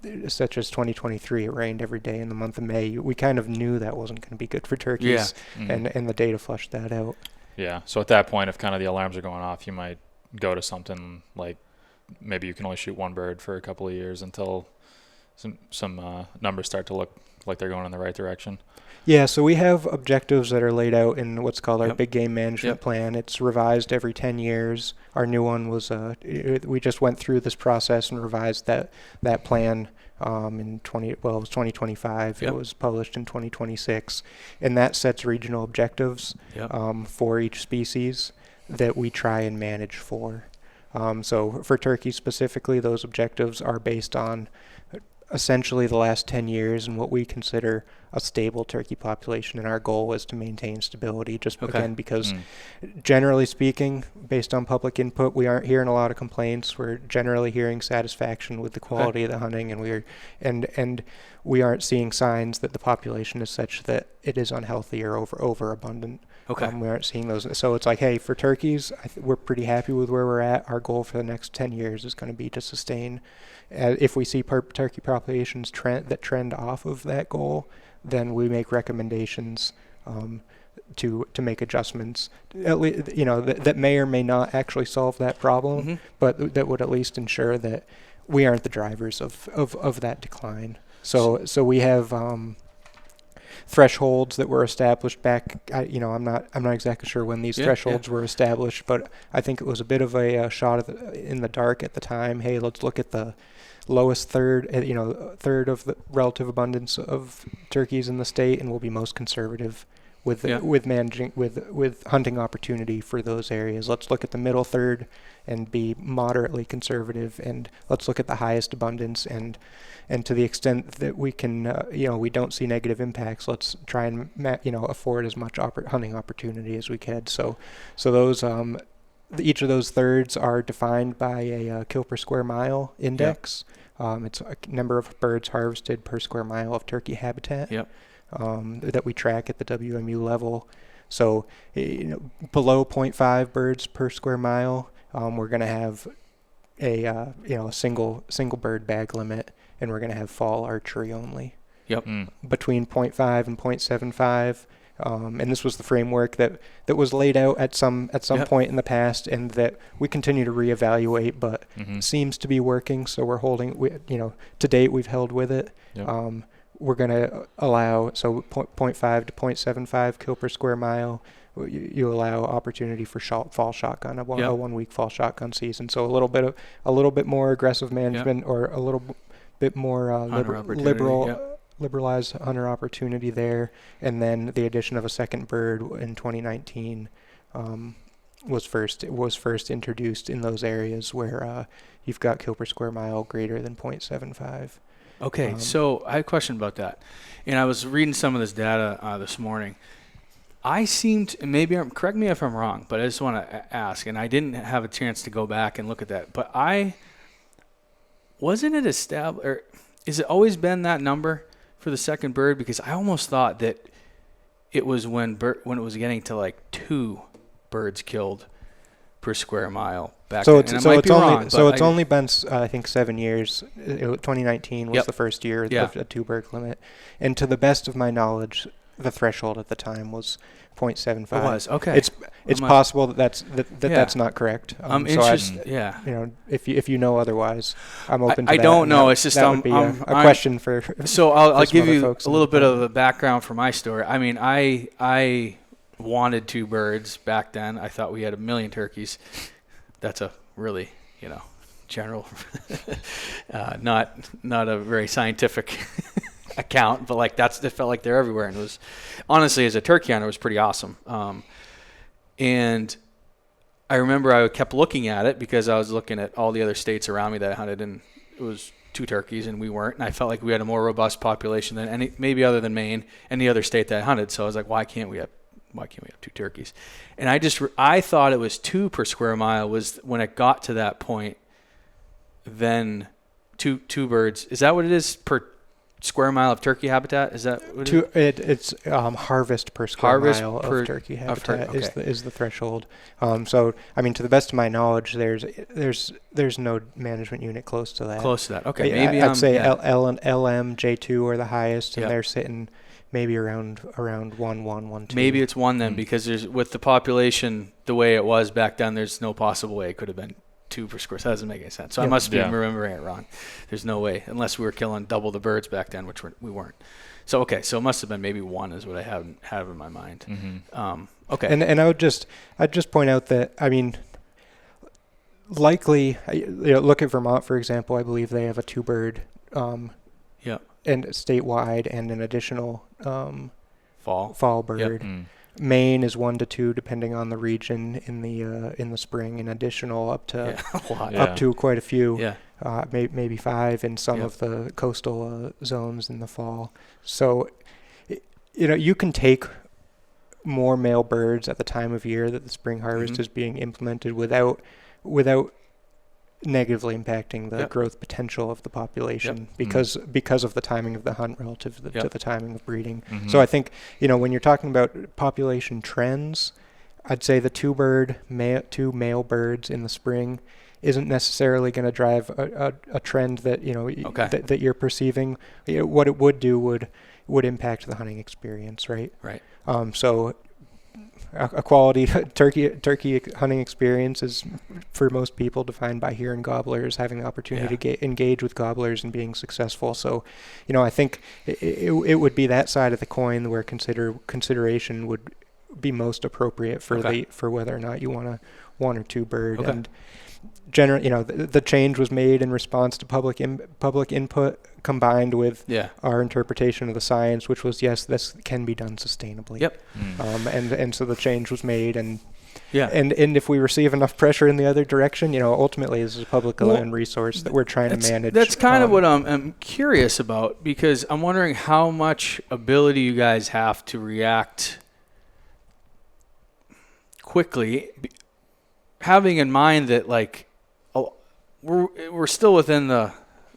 2023, it rained every day in the month of May. We kind of knew that wasn't going to be good for turkeys, and the data flushed that out. Yeah. So at that point, if kind of the alarms are going off, you might go to something like maybe you can only shoot one bird for a couple of years until some numbers start to look like they're going in the right direction. Yeah, so we have objectives that are laid out in what's called our big game management plan. It's revised every 10 years. Our new one was, we just went through this process and revised that plan in 2025. It was published in 2026. And that sets regional objectives for each species that we try and manage for. So for turkey specifically, those objectives are based on essentially the last 10 years and what we consider a stable turkey population, and our goal is to maintain stability again because generally speaking, based on public input, we aren't hearing a lot of complaints. We're generally hearing satisfaction with the quality of the hunting, and we aren't seeing signs that the population is such that it is unhealthy or overabundant. We aren't seeing those. So it's like, hey, for turkeys, we're pretty happy with where we're at. Our goal for the next 10 years is going to be to sustain. If we see turkey populations trend off of that goal, then we make recommendations to make adjustments. At least, that may or may not actually solve that problem, but that would at least ensure that we aren't the drivers of that decline. So we have thresholds that were established back. I'm not exactly sure when these thresholds were established, but I think it was a bit of a shot in the dark at the time. Hey, let's look at the lowest third of the relative abundance of turkeys in the state, and we'll be most conservative with managing with hunting opportunity for those areas. Let's look at the middle third and be moderately conservative, and let's look at the highest abundance and to the extent that we can we don't see negative impacts, let's try and afford as much hunting opportunity as we can. So those each of those thirds are defined by a kill per square mile index. It's a number of birds harvested per square mile of turkey habitat that we track at the WMU level. So below 0.5 birds per square mile, we're going to have a single bird bag limit, and we're going to have fall archery only. Between 0.5 and 0.75. And this was the framework that was laid out at some point in the past, and that we continue to reevaluate, but seems to be working. So we're holding. To date we've held with it. We're going to allow 0.5 to 0.75 kill per square mile. You allow opportunity for fall shotgun, a 1 week fall shotgun season. So a little bit more aggressive management, or a little bit more liberalized hunter opportunity there, and then the addition of a second bird in 2019 was first introduced in those areas where you've got kill per square mile greater than 0.75. Okay, so I had a question about that, and I was reading some of this data this morning. I seemed, correct me if I'm wrong, but I just want to ask, and I didn't have a chance to go back and look at that, but wasn't it established, or is it always been that number for the second bird? Because I almost thought that it was when it was getting to like 2 birds killed per square mile back then. It's only been I think 7 years. 2019 was the first year of a 2 bird limit, and to the best of my knowledge, the threshold at the time was 0.75. It was, okay. It's possible that's not correct. I'm interested. Yeah. You know, if you know otherwise, I'm open to that. I don't know. It's just that would be a question for. So I'll give you a little bit of the the background for my story. I mean, I wanted 2 birds back then. I thought we had 1 million turkeys. That's a really, general, not a very scientific account, but like it felt like they're everywhere, and it was honestly, as a turkey hunter, it was pretty awesome. And I remember I kept looking at it because I was looking at all the other states around me that I hunted, and it was 2 turkeys and we weren't, and I felt like we had a more robust population than any, maybe other than Maine, any other state that I hunted. So I was like, why can't we have 2 turkeys? And I thought it was 2 per square mile was when it got to that point. Then two birds. Is that what it is per square mile of turkey habitat? Is that what it's harvest per square mile of turkey habitat is the threshold. So I mean, to the best of my knowledge, there's no management unit close to that. Okay, maybe I'd say L and LM J2 are the highest, and they're sitting maybe around 1, 2. Maybe it's 1 then, because there's, with the population the way it was back then, there's no possible way it could have been 2 per square. So that doesn't make any sense. So I must be remembering it wrong. There's no way, unless we were killing double the birds back then, which we weren't. So okay, so it must have been maybe 1 is what I have in my mind. Mm-hmm. Okay. And I'd just point out that, I mean, likely, look at Vermont, for example. I believe they have a 2-bird and statewide, and an additional fall bird. Yep. Maine is 1 to 2, depending on the region in the spring, and additional up to quite a few. Yeah. Maybe 5 in some of the coastal zones in the fall. So, you can take more male birds at the time of year that the spring harvest is being implemented without negatively impacting the growth potential of the population because of the timing of the hunt relative to the timing of breeding. Mm-hmm. So I think, when you're talking about population trends, I'd say the 2 male birds in the spring isn't necessarily going to drive a trend that that you're perceiving. What it would do would impact the hunting experience, right? Right. So a quality turkey hunting experience is, for most people, defined by hearing gobblers, having the opportunity to engage with gobblers and being successful. So, I think it would be that side of the coin where consideration would be most appropriate for whether or not you want a 1 or 2 bird. Okay. And generally, the change was made in response to public input, combined with our interpretation of the science, which was, yes, this can be done sustainably. Yep. And so the change was made, and if we receive enough pressure in the other direction, ultimately this is a public owned resource that we're trying to manage. That's kind of what I'm curious about, because I'm wondering how much ability you guys have to react quickly, having in mind that we're still within the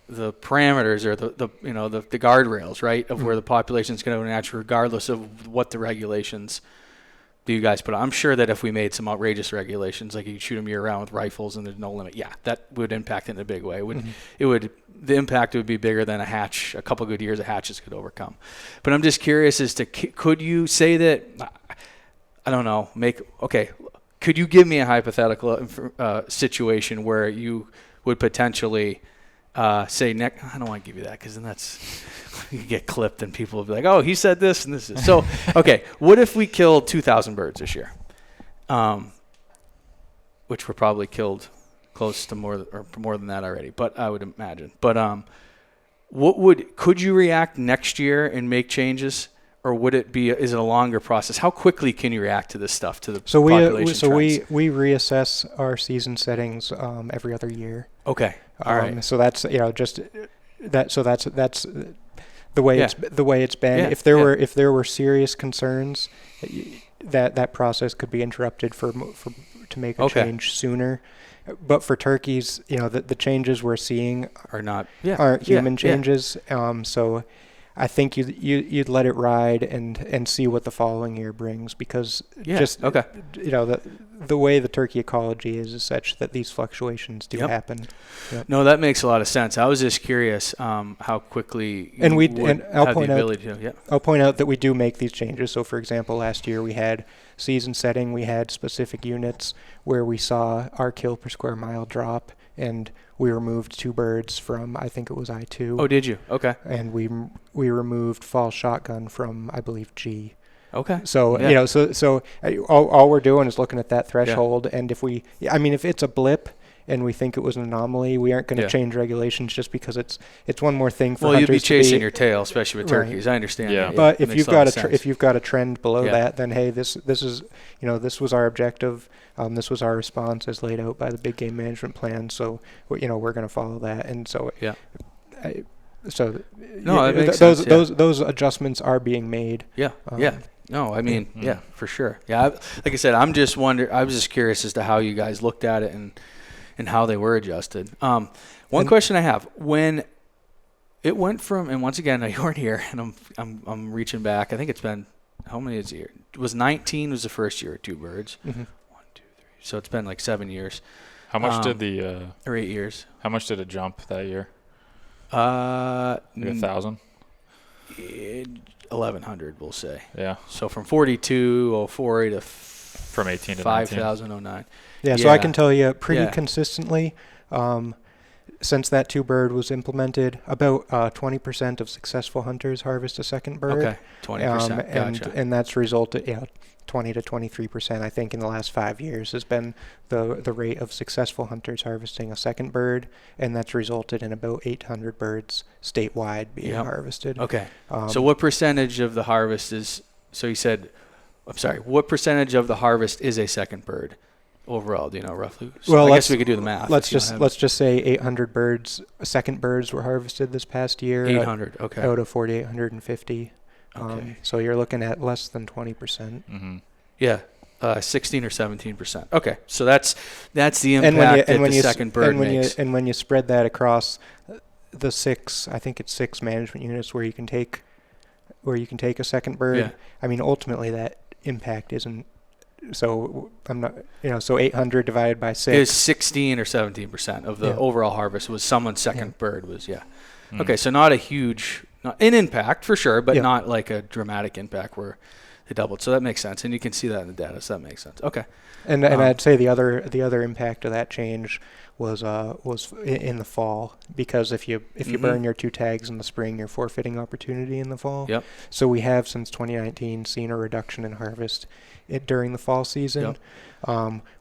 parameters, or the guardrails, right, of where the population is going to naturally, regardless of what the regulations do you guys put on. I'm sure that if we made some outrageous regulations, like you could shoot them year round with rifles and there's no limit, that would impact it in a big way. The impact would be bigger than a couple good years of hatches could overcome. But I'm just curious as to, could you say that, I don't know, could you give me a hypothetical situation where you would potentially say, Nick, I don't want to give you that, because then you get clipped and people will be like, oh, he said this and this is. So, okay, what if we killed 2,000 birds this year? Which were probably killed close to more than that already, but I would imagine. But could you react next year and make changes? Or is it a longer process? How quickly can you react to this stuff, to the population trends? We reassess our season settings every other year. Okay. All right. So that's just that. So that's the way it's been. Yeah. If there were serious concerns, that process could be interrupted to make a change sooner. But for turkeys, the changes we're seeing aren't human changes. So I think you'd let it ride and see what the following year brings, because the way the turkey ecology is such that these fluctuations do happen. Yep. No, that makes a lot of sense. I was just curious how quickly I'll point out that we do make these changes. So, for example, last year we had season setting, we had specific units where we saw our kill per square mile drop, and we removed 2 birds from, I think it was I2. Oh, did you? Okay. And we removed fall shotgun from, I believe, G. Okay. So, all we're doing is looking at that threshold, and if it's a blip and we think it was an anomaly, we aren't going to change regulations just because it's one more thing for hunters. Well, you'd be chasing your tail, especially with turkeys. Right. I understand. Yeah. But if you've got a trend below that, then hey, this is this was our objective. This was our response as laid out by the big game management plan. So we're going to follow that, and so those adjustments are being made. Yeah. No, I mean, for sure. Yeah, like I said, I was just curious as to how you guys looked at it and how they were adjusted. One question I have: when it went from, and once again, you weren't here, and I'm reaching back. I think it's been, how many is it? It was 19 was the first year, 2 birds. Mm-hmm. 1, 2, 3. So it's been like 7 years. How much did or 8 years? How much did it jump that year? 1,000. 1,100, we'll say. Yeah. So from 42,040 to from 18 to 5,009. Yeah. So I can tell you pretty consistently, since that 2 bird was implemented, about 20% of successful hunters harvest a second bird. Okay. 20%. Gotcha. And that's resulted 20 to 23%, I think, in the last 5 years has been the rate of successful hunters harvesting a second bird, and that's resulted in about 800 birds statewide being harvested. Okay. So what percentage of the harvest is? So you said, I'm sorry. What percentage of the harvest is a second bird overall? Do you know roughly? So well, I guess we could do the math. Let's just say 800 birds, second birds were harvested this past year. 800. Okay. Out of 4,850. Okay. So you're looking at less than 20%. Mm-hmm. Yeah, 16 or 17%. Okay, so that's the impact that the second bird makes. And when you spread that across the 6 management units where you can take a second bird, I mean, ultimately that impact isn't. So I'm not, so 800 divided by 6 is 16 or 17% of the overall harvest was someone's second bird was Mm. Okay, so not a huge, not an impact for sure, but not like a dramatic impact where they doubled. So that makes sense, and you can see that in the data. So that makes sense. Okay. And I'd say the other impact of that change was in the fall, because if you burn your 2 tags in the spring, you're forfeiting opportunity in the fall. Yep. So we have since 2019 seen a reduction in harvest during the fall season,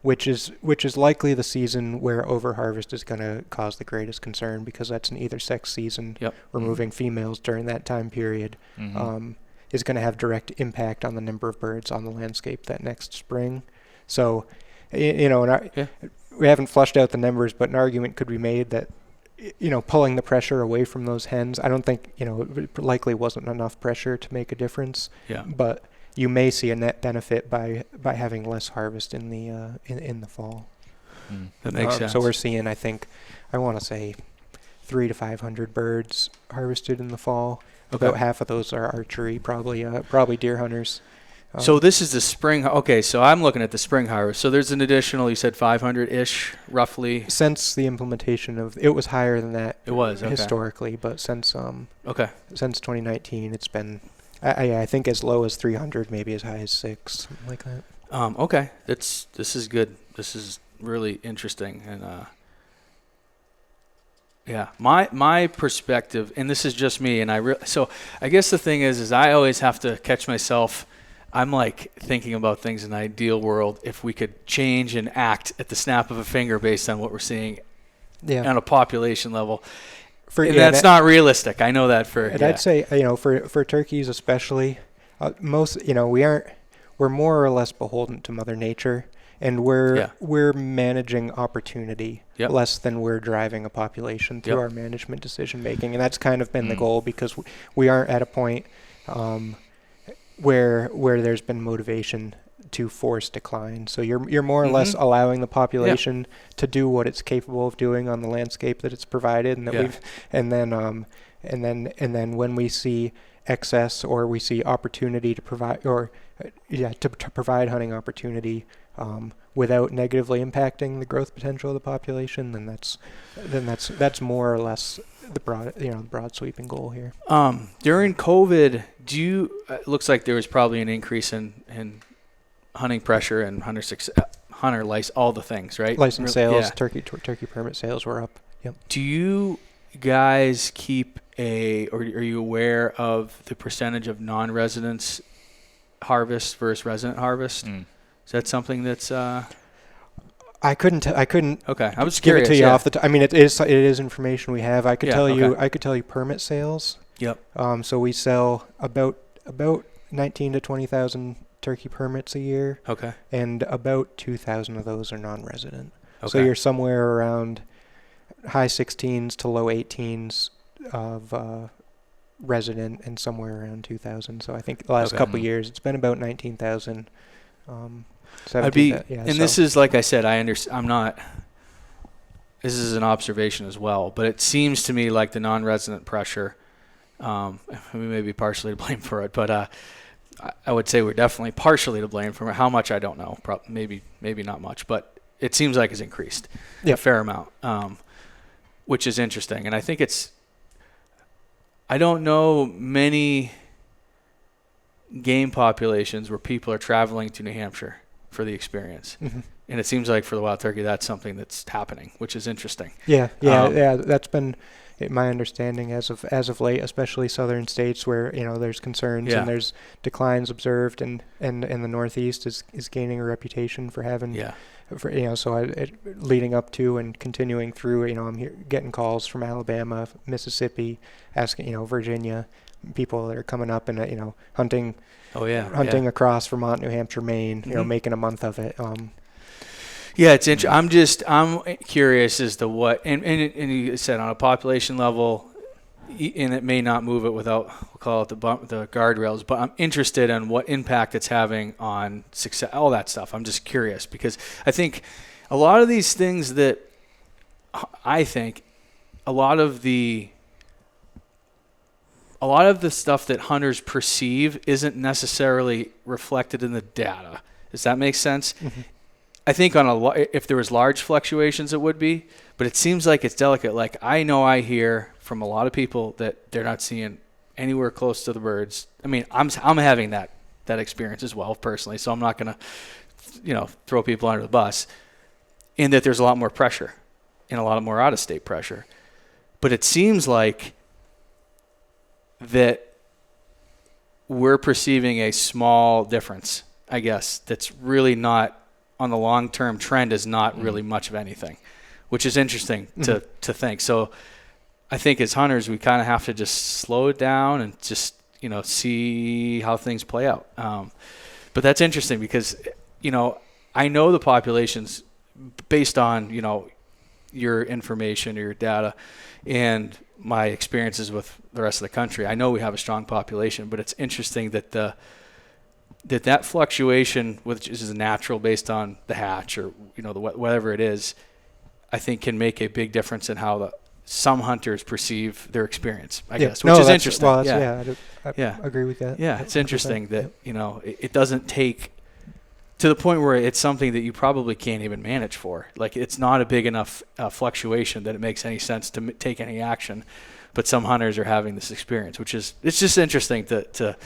which is likely the season where overharvest is going to cause the greatest concern, because that's an either sex season. Yep. Removing females during that time period is going to have direct impact on the number of birds on the landscape that next spring. So, we haven't flushed out the numbers, but an argument could be made that, pulling the pressure away from those hens, I don't think, it likely wasn't enough pressure to make a difference. Yeah. But you may see a net benefit by having less harvest in the fall. That makes sense. So we're seeing, I think, I want to say 300 to 500 birds harvested in the fall. Okay. About half of those are archery, probably deer hunters. So this is the spring. Okay, so I'm looking at the spring harvest. So there's an additional, you said 500-ish, roughly. Since the implementation of, it was higher than that. It was historically, but since 2019, it's been, I think, as low as 300, maybe as high as 6, something like that. Okay, this is good. This is really interesting, and my perspective, and this is just me, and so I guess the thing is I always have to catch myself. I'm like thinking about things in an ideal world if we could change and act at the snap of a finger based on what we're seeing on a population level. That's not realistic. I know that I'd say, for turkeys especially, we're more or less beholden to Mother Nature, and we're managing opportunity less than we're driving a population through our management decision making, and that's kind of been the goal, because we aren't at a point where there's been motivation to force decline. So you're more or less allowing the population to do what it's capable of doing on the landscape that it's provided, and that and then when we see excess or we see opportunity to provide to provide hunting opportunity without negatively impacting the growth potential of the population, then that's more or less the broad sweeping goal here. During COVID, it looks like there was probably an increase in hunting pressure and hunter license, all the things, right? License sales, turkey permit sales were up. Yep. Do you guys keep or are you aware of the percentage of non-residents harvest versus resident harvest? Is that something that's I couldn't. Okay, I was give curious. It to you off the. I mean, it is information we have. I could tell you. Okay. I could tell you permit sales. Yep. So we sell about 19 to 20,000 turkey permits a year. Okay. And about 2,000 of those are non-resident. Okay. So you're somewhere around high 16s to low 18s of resident, and somewhere around 2,000. So I think the last couple of years it's been about 19,000. This is, like I said, I'm not. This is an observation as well, but it seems to me like the non-resident pressure. We may be partially to blame for it, but I would say we're definitely partially to blame for it. How much I don't know. Maybe not much, but it seems like it's increased a fair amount, which is interesting. And I think I don't know many game populations where people are traveling to New Hampshire for the experience. Mm-hmm. And it seems like for the wild turkey, that's something that's happening, which is interesting. Yeah. That's been my understanding as of late, especially southern states where there's concerns and there's declines observed, and the Northeast is gaining a reputation for having leading up to and continuing through. I'm getting calls from Alabama, Mississippi, asking Virginia, people that are coming up and hunting across Vermont, New Hampshire, Maine, making a month of it. It's interesting. I'm curious as to what, and you said on a population level, and it may not move it without, we'll call it the guardrails, but I'm interested in what impact it's having on success, all that stuff. I'm just curious because I think a lot of these things that I think a lot of the stuff that hunters perceive isn't necessarily reflected in the data. Does that make sense? Mm-hmm. I think if there was large fluctuations, it would be, but it seems like it's delicate. Like I hear from a lot of people that they're not seeing anywhere close to the birds. I mean, I'm having that experience as well personally, so I'm not going to, throw people under the bus. In that there's a lot more pressure, and a lot more out-of-state pressure, but it seems like that we're perceiving a small difference, I guess, that's really not on the long-term trend is not really much of anything, which is interesting to think. So I think as hunters, we kind of have to just slow it down and just, see how things play out. But that's interesting because, I know the populations based on, your information or your data and my experiences with the rest of the country. I know we have a strong population, but it's interesting that that fluctuation, which is natural based on the hatch or whatever it is, I think can make a big difference in how some hunters perceive their experience. I guess, which is interesting. Well, I agree with that. Yeah, it's interesting that it doesn't take to the point where it's something that you probably can't even manage for. Like it's not a big enough fluctuation that it makes any sense to take any action. But some hunters are having this experience, it's just interesting to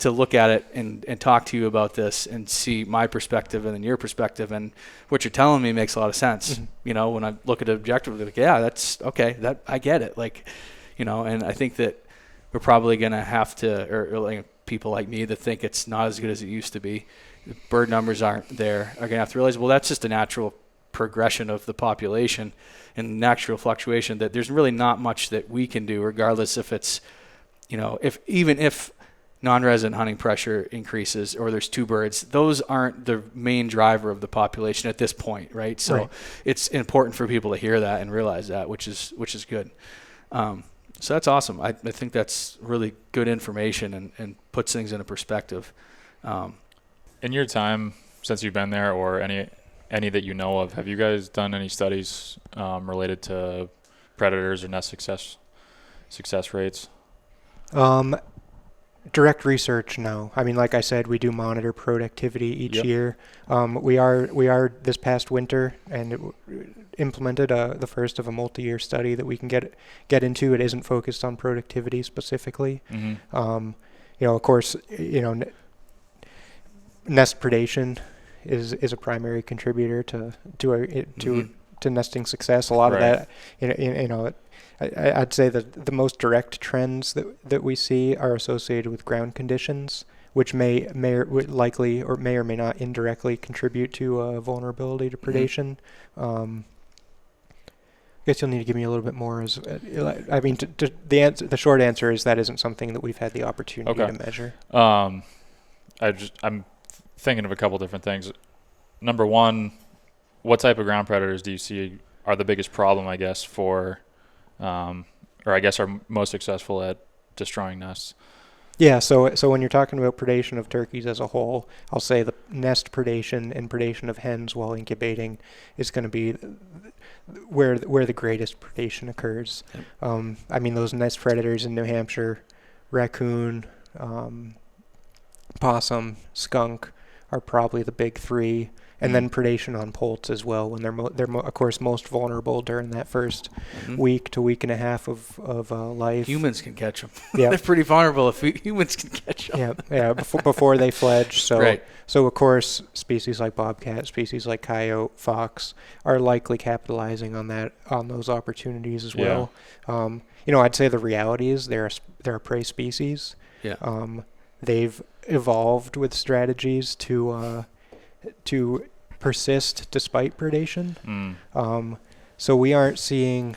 look at it and talk to you about this and see my perspective and then your perspective, and what you're telling me makes a lot of sense. Mm-hmm. When I look at it objectively, like, yeah, that's okay. That I get it. Like, and I think that we're probably going to have to, or like people like me that think it's not as good as it used to be, the bird numbers aren't there, are going to have to realize, well, that's just a natural progression of the population and natural fluctuation, that there's really not much that we can do, regardless if it's, if non-resident hunting pressure increases or there's two birds, those aren't the main driver of the population at this point, right? So It's important for people to hear that and realize that, which is good. So that's awesome. I think that's really good information and puts things into perspective. In your time since you've been there, or any that you know of, have you guys done any studies related to predators or nest success success rates? Direct research, no. I mean, like I said, we do monitor productivity each year. We are this past winter and implemented the first of a multi-year study that we can get into. It isn't focused on productivity specifically. Of course, nest predation is a primary contributor to nesting success. A lot of that, I'd say that the most direct trends that we see are associated with ground conditions, which may or may not indirectly contribute to vulnerability to predation. I guess you'll need to give me a little bit more. The short answer is that isn't something that we've had the opportunity to measure. I'm thinking of a couple different things. Number one, what type of ground predators do you see are the biggest problem, I guess, for or I guess are most successful at destroying nests? Yeah, so when you're talking about predation of turkeys as a whole, I'll say the nest predation and predation of hens while incubating is going to be where the greatest predation occurs. Those nest predators in New Hampshire, raccoon, possum, skunk are probably the big three. And then predation on poults as well, when they're of course most vulnerable during that first week to week and a half of life. Humans can catch them. Yeah, they're pretty vulnerable if humans can catch them. Before they fledge. So right. So of course species like bobcat, species like coyote, fox are likely capitalizing on those opportunities as well. I'd say the reality is they're a prey species. Yeah. They've evolved with strategies to persist despite predation. So we aren't seeing,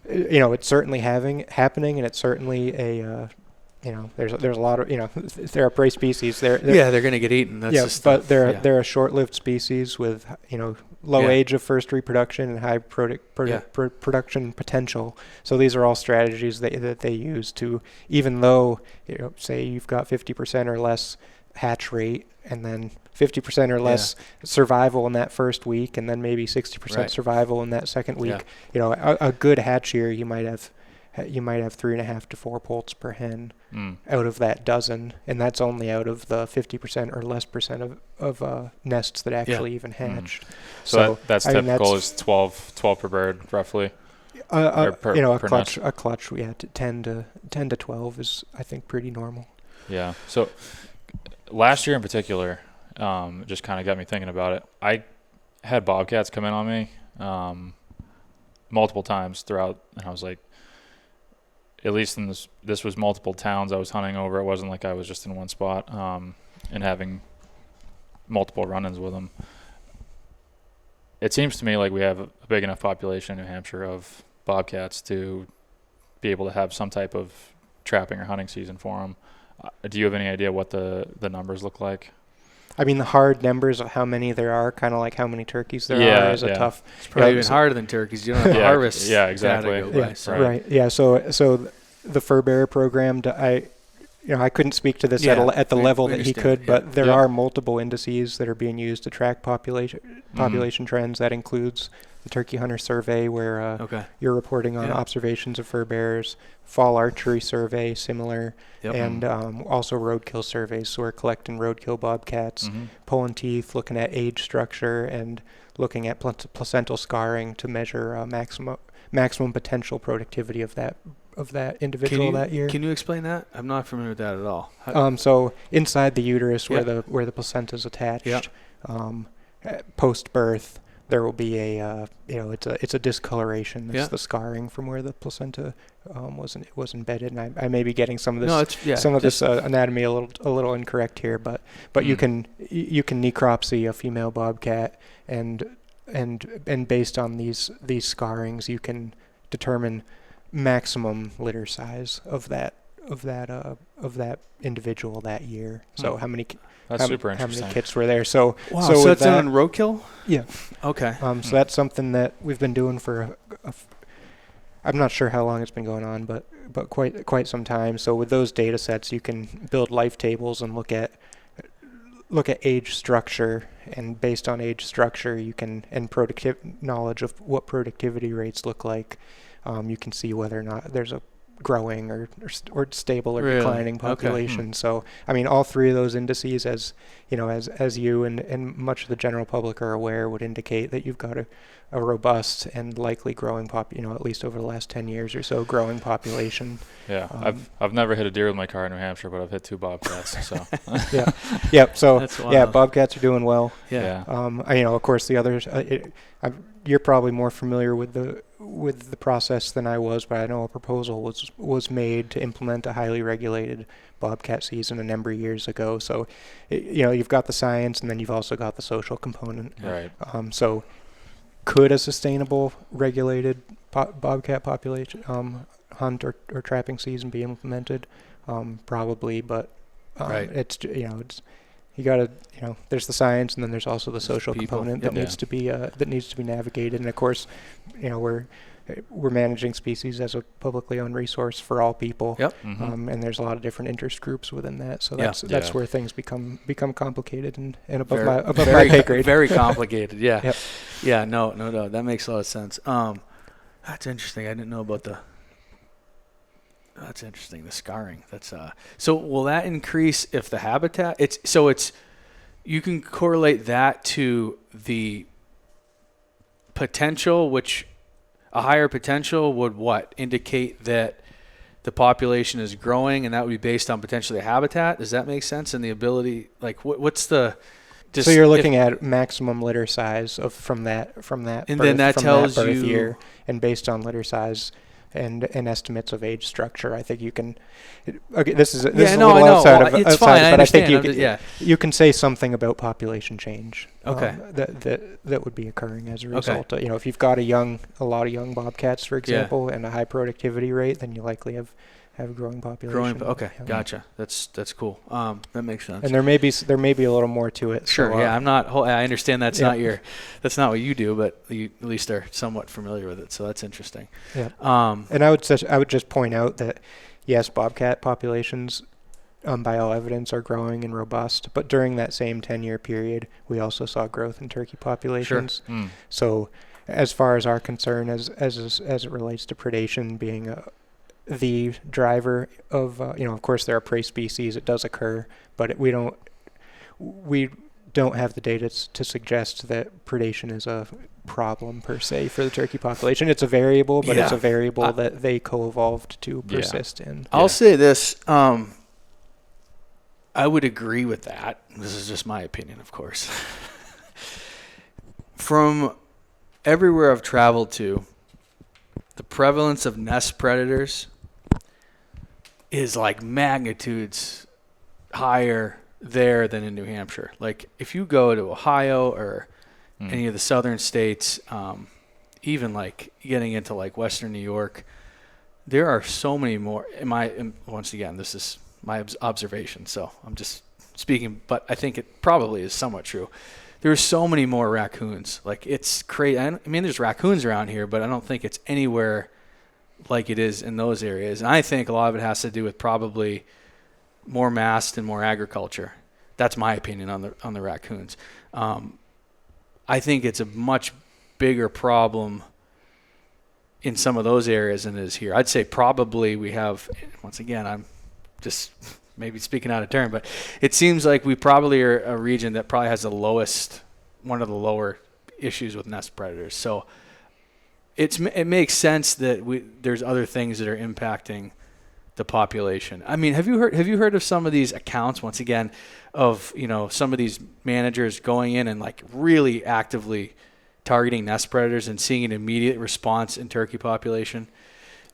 it's certainly happening, and it's certainly there's a lot of, they're a prey species. They're going to get eaten. That's but they're a short-lived species with, low age of first reproduction and high production potential. So these are all strategies that they use to, even though, say you've got 50% or less hatch rate, and then 50% or less survival in that first week, and then maybe 60% survival in that second week. A good hatch year, you might have 3.5 to 4 poults per hen out of that dozen, and that's only out of the 50% or less percent of nests that actually even hatch. So that's typical is 12 per bird roughly. A clutch, 10 to 12 is, I think, pretty normal. Yeah. So last year in particular, just kind of got me thinking about it. I had bobcats come in on me multiple times throughout, and I was like, at least in this was multiple towns I was hunting over. It wasn't like I was just in one spot and having multiple run-ins with them. It seems to me like we have a big enough population in New Hampshire of bobcats to be able to have some type of trapping or hunting season for them. Do you have any idea what the numbers look like? I mean, the hard numbers of how many there are, kind of like how many turkeys there are, is a tough. It's probably even harder than turkeys. You don't have a harvest. Yeah, exactly. Right. Yeah. So the fur bearer program, I couldn't speak to this at the level that he could, but there are multiple indices that are being used to track population trends. That includes the Turkey Hunter Survey, where you're reporting on observations of fur bearers, fall archery survey, similar, and also roadkill surveys. So we're collecting roadkill bobcats, pulling teeth, looking at age structure, and looking at placental scarring to measure maximum potential productivity of that individual that year. Can you explain that? I'm not familiar with that at all. So inside the uterus, where the placenta is attached, post birth, there will be it's a discoloration. That's the scarring from where the placenta was embedded. And I may be getting some of this anatomy a little incorrect here, but you can necropsy a female bobcat, and based on these scarrings, you can determine maximum litter size of that individual that year. So how many super interesting. How many kits were there? So so it's on roadkill? Yeah. Okay. So that's something that we've been doing for I'm not sure how long it's been going on, but quite some time. So with those data sets, you can build life tables and look at age structure, and based on age structure, you can, and knowledge of what productivity rates look like, you can see whether or not there's a growing or stable or Really? declining Okay. population. So, I mean, all three of those indices, as you know, as you and much of the general public are aware, would indicate that you've got a robust and likely growing at least over the last 10 years or so, growing population. Yeah, I've never hit a deer with my car in New Hampshire, but I've hit 2 bobcats. So So wild. bobcats are doing well. Yeah. Of course, the others. You're probably more familiar with the process than I was, but I know a proposal was made to implement a highly regulated bobcat season a number of years ago. So, you've got the science, and then you've also got the social component. Right. So, could a sustainable regulated bobcat population hunt or trapping season be implemented? Probably, but Right. it's you got to there's the science, and then there's also the social People. component Yep. that needs to be navigated. And of course, we're managing species as a publicly owned resource for all people. Yep. Mm-hmm. And there's a lot of different interest groups within that. So Yeah. that's where things become complicated and above Very- my very, pay grade. Very complicated. Yeah. Yep. Yeah. No. That makes a lot of sense. That's interesting. I didn't know about the. That's interesting. The scarring. That's So will that increase if the habitat? It's you can correlate that to the potential, which a higher potential would indicate that the population is growing, and that would be based on potentially a habitat. Does that make sense? And the ability, like, what's the? So you're looking at maximum litter size from that, and then that tells birth you year, and based on litter size and estimates of age structure, I think you can. Okay, this is a little outside of it's outside, fine. I but I think understand. you can say something about population change. Okay. That would be occurring as a result. Okay. If you've got a lot of young bobcats, for example, and a high productivity rate, then you likely have a growing population. Gotcha. That's cool. That makes sense. And there may be a little more to it. Sure. So, I understand that's not what you do, but you at least are somewhat familiar with it. So that's interesting. Yeah. And I would just point out that yes, bobcat populations, by all evidence, are growing and robust. But during that same 10-year period, we also saw growth in turkey populations. Sure. So, as far as our concern, as it relates to predation being the driver of, of course there are prey species, it does occur, but we don't have the data to suggest that predation is a problem per se for the turkey population. It's a variable, but it's a variable that they co-evolved to persist in. I'll say this, I would agree with that. This is just my opinion, of course. From everywhere I've traveled to, the prevalence of nest predators is like magnitudes higher there than in New Hampshire. Like if you go to Ohio or any of the southern states, even like getting into like Western New York, there are so many more. Once again, this is my observation, so I'm just speaking, but I think it probably is somewhat true. There are so many more raccoons. Like it's crazy. I mean, there's raccoons around here, but I don't think it's anywhere like it is in those areas. And I think a lot of it has to do with probably more mast and more agriculture. That's my opinion on the raccoons. I think it's a much bigger problem in some of those areas than it is here. I'd say probably we have, once again, I'm just maybe speaking out of turn, but it seems like we probably are a region that probably has one of the lower issues with nest predators. So it makes sense that there's other things that are impacting the population. I mean, have you heard of some of these accounts, once again, of some of these managers going in and like really actively targeting nest predators and seeing an immediate response in turkey population?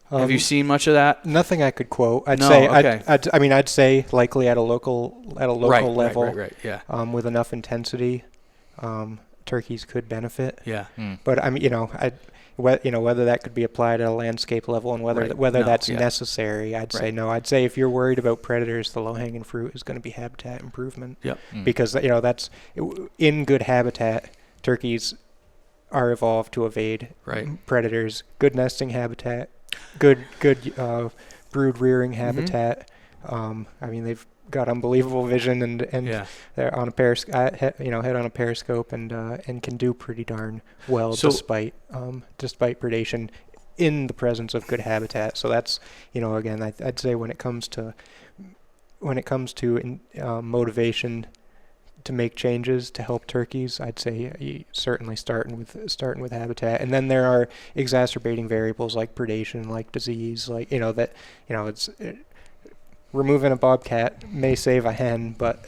Have you seen much of that? Nothing I could quote. I'd say likely at a local level. Right. Yeah. With enough intensity, turkeys could benefit. Yeah. But I mean, whether that could be applied at a landscape level and whether that's necessary, I'd say no. I'd say if you're worried about predators, the low-hanging fruit is going to be habitat improvement. Yep. Because that's in good habitat, turkeys are evolved to evade predators. Good nesting habitat, good brood rearing habitat. I mean, they've got unbelievable vision and they're on a head on a periscope and can do pretty darn well despite predation in the presence of good habitat. So that's, again, I'd say when it comes to motivation to make changes to help turkeys, I'd say certainly starting with habitat. And then there are exacerbating variables like predation, like disease, like removing a bobcat may save a hen, but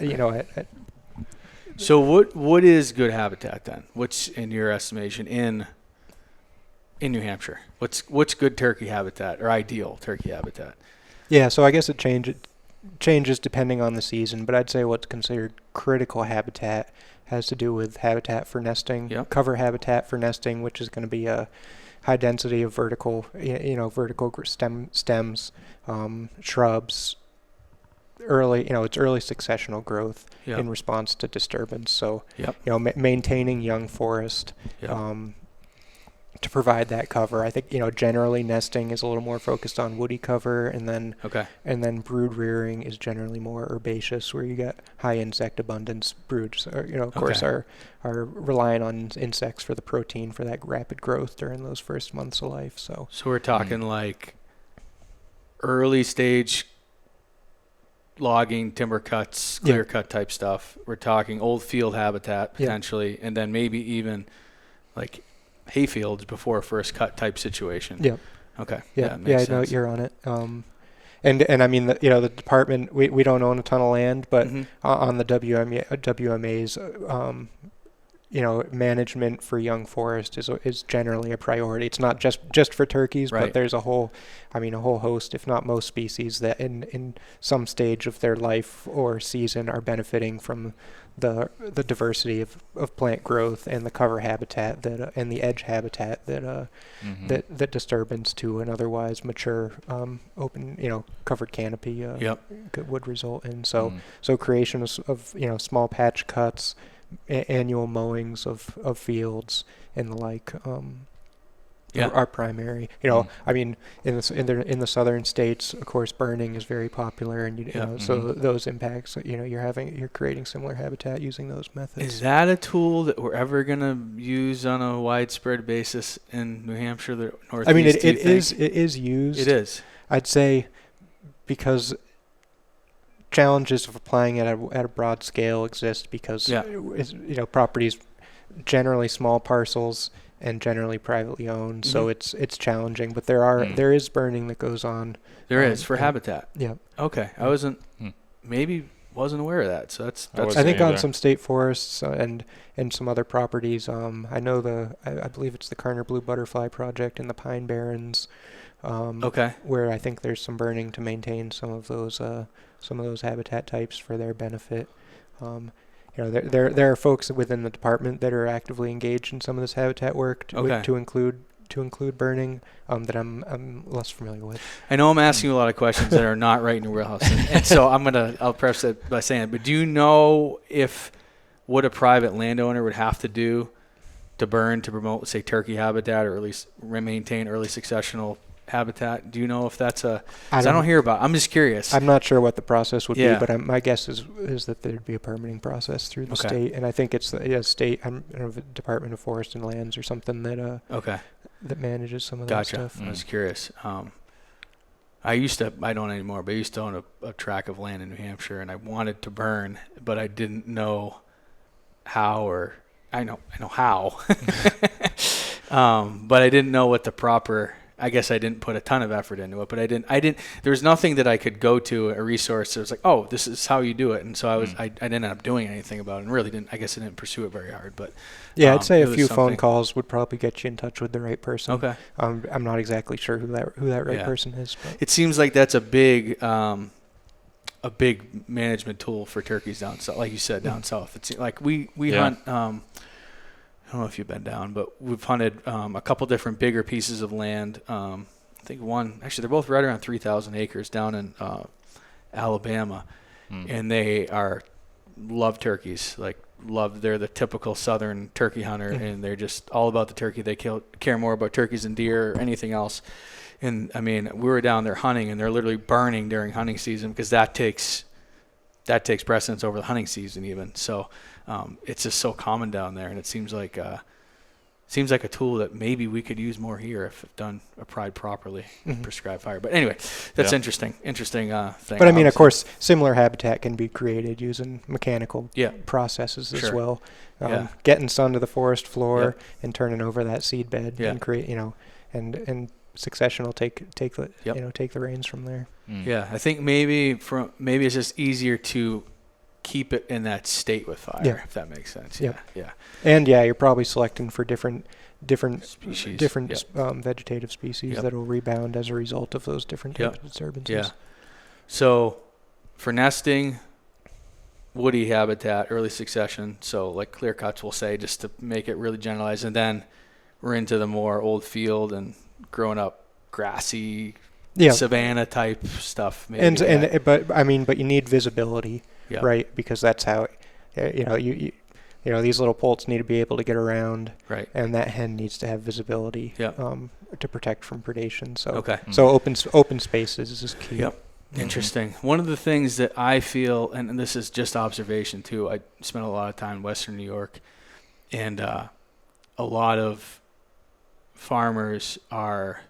So what is good habitat then? What's in your estimation in New Hampshire? What's good turkey habitat or ideal turkey habitat? Yeah, so I guess it changes depending on the season, but I'd say what's considered critical habitat has to do with habitat for nesting, cover habitat for nesting, which is going to be a high density of vertical stems, shrubs, it's early successional growth in response to disturbance. So, maintaining young forest, to provide that cover. I think, generally nesting is a little more focused on woody cover, and then brood rearing is generally more herbaceous, where you get high insect abundance. Broods of course are relying on insects for the protein for that rapid growth during those first months of life. So we're talking like early stage logging, timber cuts, clear cut type stuff. We're talking old field habitat potentially, and then maybe even like hayfields before first cut type situation. Yeah. Okay. Yeah. I know you're on it. And I mean, the department, we don't own a ton of land, but on the WMA's, management for young forest is generally a priority. It's not just for turkeys, but there's a whole host, if not most species that in some stage of their life or season are benefiting from the diversity of plant growth and the cover habitat and the edge habitat that disturbance to an otherwise mature open covered canopy would result in. So creation of small patch cuts, annual mowings of fields and the like are primary. I mean, in the southern states, of course, burning is very popular, and so those impacts. You're creating similar habitat using those methods. Is that a tool that we're ever gonna use on a widespread basis in New Hampshire, the Northeast? I mean, it is used. It is. I'd say because challenges of applying it at a broad scale exist because properties, generally small parcels and generally privately owned, so it's challenging. But there is burning that goes on. There is for habitat. Yeah. Okay, I wasn't aware of that. So that's I think on some state forests and some other properties. I know I believe it's the Karner Blue Butterfly Project in the Pine Barrens. Where I think there's some burning to maintain some of those habitat types for their benefit. There are folks within the department that are actively engaged in some of this habitat work to include burning that I'm less familiar with. I know I'm asking you a lot of questions that are not right in your wheelhouse, and so I'll preface it by saying, but do you know what a private landowner would have to do to burn to promote, say, turkey habitat, or at least maintain early successional habitat? Do you know if that's I don't hear about it. I'm just curious. I'm not sure what the process would be, but my guess is that there'd be a permitting process through the state, and I think it's the state, Department of Forest and Lands or something that that manages some of that stuff. I was curious. I don't anymore, but I used to own a tract of land in New Hampshire, and I wanted to burn, but I didn't know how, or I know how, but I didn't know what the proper. I guess I didn't put a ton of effort into it, but I didn't. There was nothing that I could go to, a resource that was like, oh, this is how you do it. And so I didn't end up doing anything about it, and really didn't. I guess I didn't pursue it very hard. But I'd say a few phone calls would probably get you in touch with the right person. Okay. I'm not exactly sure who that right person is. But. It seems like that's a big management tool for turkeys down south, like you said, down south. It's like we hunt. I don't know if you've been down, but we've hunted a couple different bigger pieces of land. I think they're both right around 3,000 acres down in Alabama, and they love turkeys. They're the typical southern turkey hunter, and they're just all about the turkey. They care more about turkeys than deer or anything else. And I mean, we were down there hunting, and they're literally burning during hunting season because that takes precedence over the hunting season even. So it's just so common down there, and it seems like seems like a tool that maybe we could use more here if done, applied properly, prescribed fire. But anyway, that's interesting thing. But I mean, of course, similar habitat can be created using mechanical processes as well. Getting sun to the forest floor and turning over that seed bed and create, and succession will take the reins from there. Yeah, I think maybe it's just easier to keep it in that state with fire, if that makes sense. Yeah. And you're probably selecting for different species, vegetative species that will rebound as a result of those different types of disturbances. Yeah. So for nesting, woody habitat, early succession, so like clear cuts, we'll say, just to make it really generalized, and then we're into the more old field and growing up grassy savanna type stuff. Maybe but you need visibility. Right, because that's how, you these little poults need to be able to get around, right, and that hen needs to have visibility, to protect from predation. So, so open spaces is key. Yep. Interesting. One of the things that I feel, and this is just observation too, I spent a lot of time in Western New York, and a lot of farmers are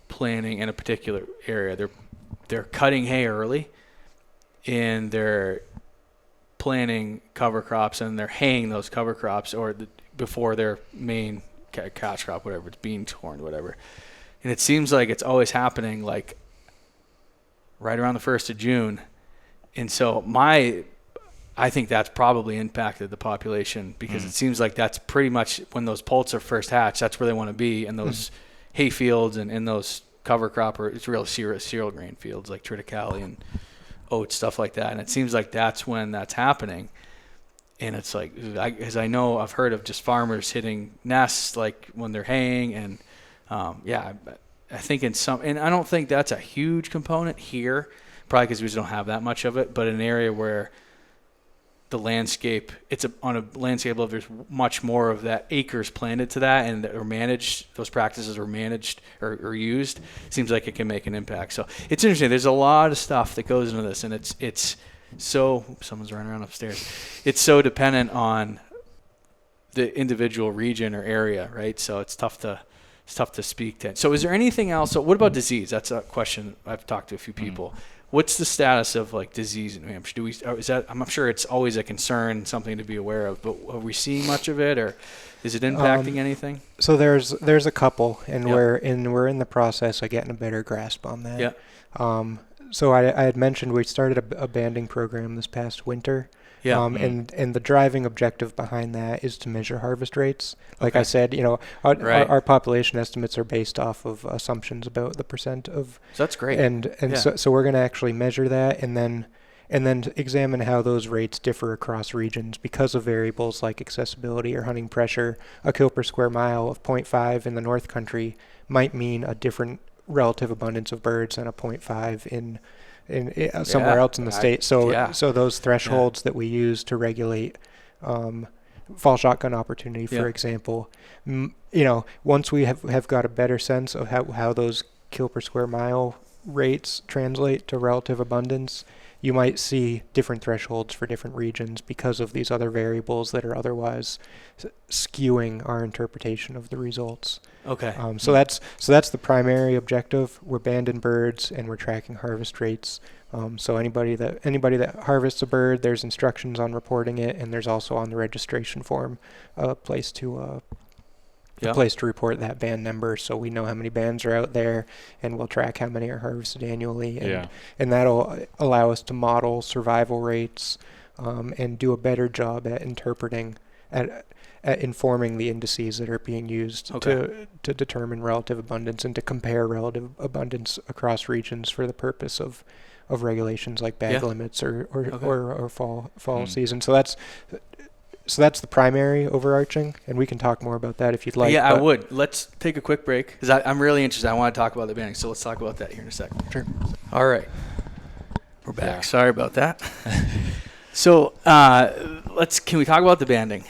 planting in a particular area. They're cutting hay early, and they're planting cover crops, and they're haying those cover crops before their main catch crop, whatever, it's beans, corn, whatever. And it seems like it's always happening like right around the 1st of June. And so I think that's probably impacted the population, because it seems like that's pretty much when those poults are first hatched, that's where they want to be, in those hay fields and in those cover crop, or it's real cereal grain fields like triticale and oats, stuff like that. And it seems like that's when that's happening. And it's like, as I know, I've heard of just farmers hitting nests like when they're haying, and I think and I don't think that's a huge component here, probably because we just don't have that much of it, but in an area where the landscape, on a landscape level, there's much more of that acres planted to that, and those practices are managed or used. It seems like it can make an impact. So it's interesting. There's a lot of stuff that goes into this, and it's so, someone's running around upstairs. It's so dependent on the individual region or area, right? So it's tough to speak to. So is there anything else? So what about disease? That's a question I've talked to a few people. What's the status of like disease in New Hampshire? I'm sure it's always a concern, something to be aware of, but are we seeing much of it, or is it impacting anything? So there's a couple, and we're in the process of getting a better grasp on that. Yeah. So I had mentioned we started a banding program this past winter. Yeah. And the driving objective behind that is to measure harvest rates. Like I said, our population estimates are based off of assumptions about the percent of. So that's great. So we're going to actually measure that, and then examine how those rates differ across regions because of variables like accessibility or hunting pressure. A kill per square mile of 0.5 in the North Country might mean a different relative abundance of birds than a 0.5 in somewhere else in the state. So those thresholds that we use to regulate fall shotgun opportunity, for example, once we have got a better sense of how those kill per square mile rates translate to relative abundance, you might see different thresholds for different regions because of these other variables that are otherwise skewing our interpretation of the results. Okay. So that's the primary objective. We're banding birds and we're tracking harvest rates. So anybody that harvests a bird, there's instructions on reporting it, and there's also on the registration form a place to report that band number, so we know how many bands are out there, and we'll track how many are harvested annually, and that'll allow us to model survival rates and do a better job at interpreting at informing the indices that are being used to determine relative abundance and to compare relative abundance across regions for the purpose of regulations like bag limits or fall season. So that's the primary overarching, and we can talk more about that if you'd like. Yeah, I would. Let's take a quick break, because I'm really interested. I want to talk about the banding, so let's talk about that here in a second. Sure. All right. We're back. Yeah. Sorry about that. So can we talk about the banding?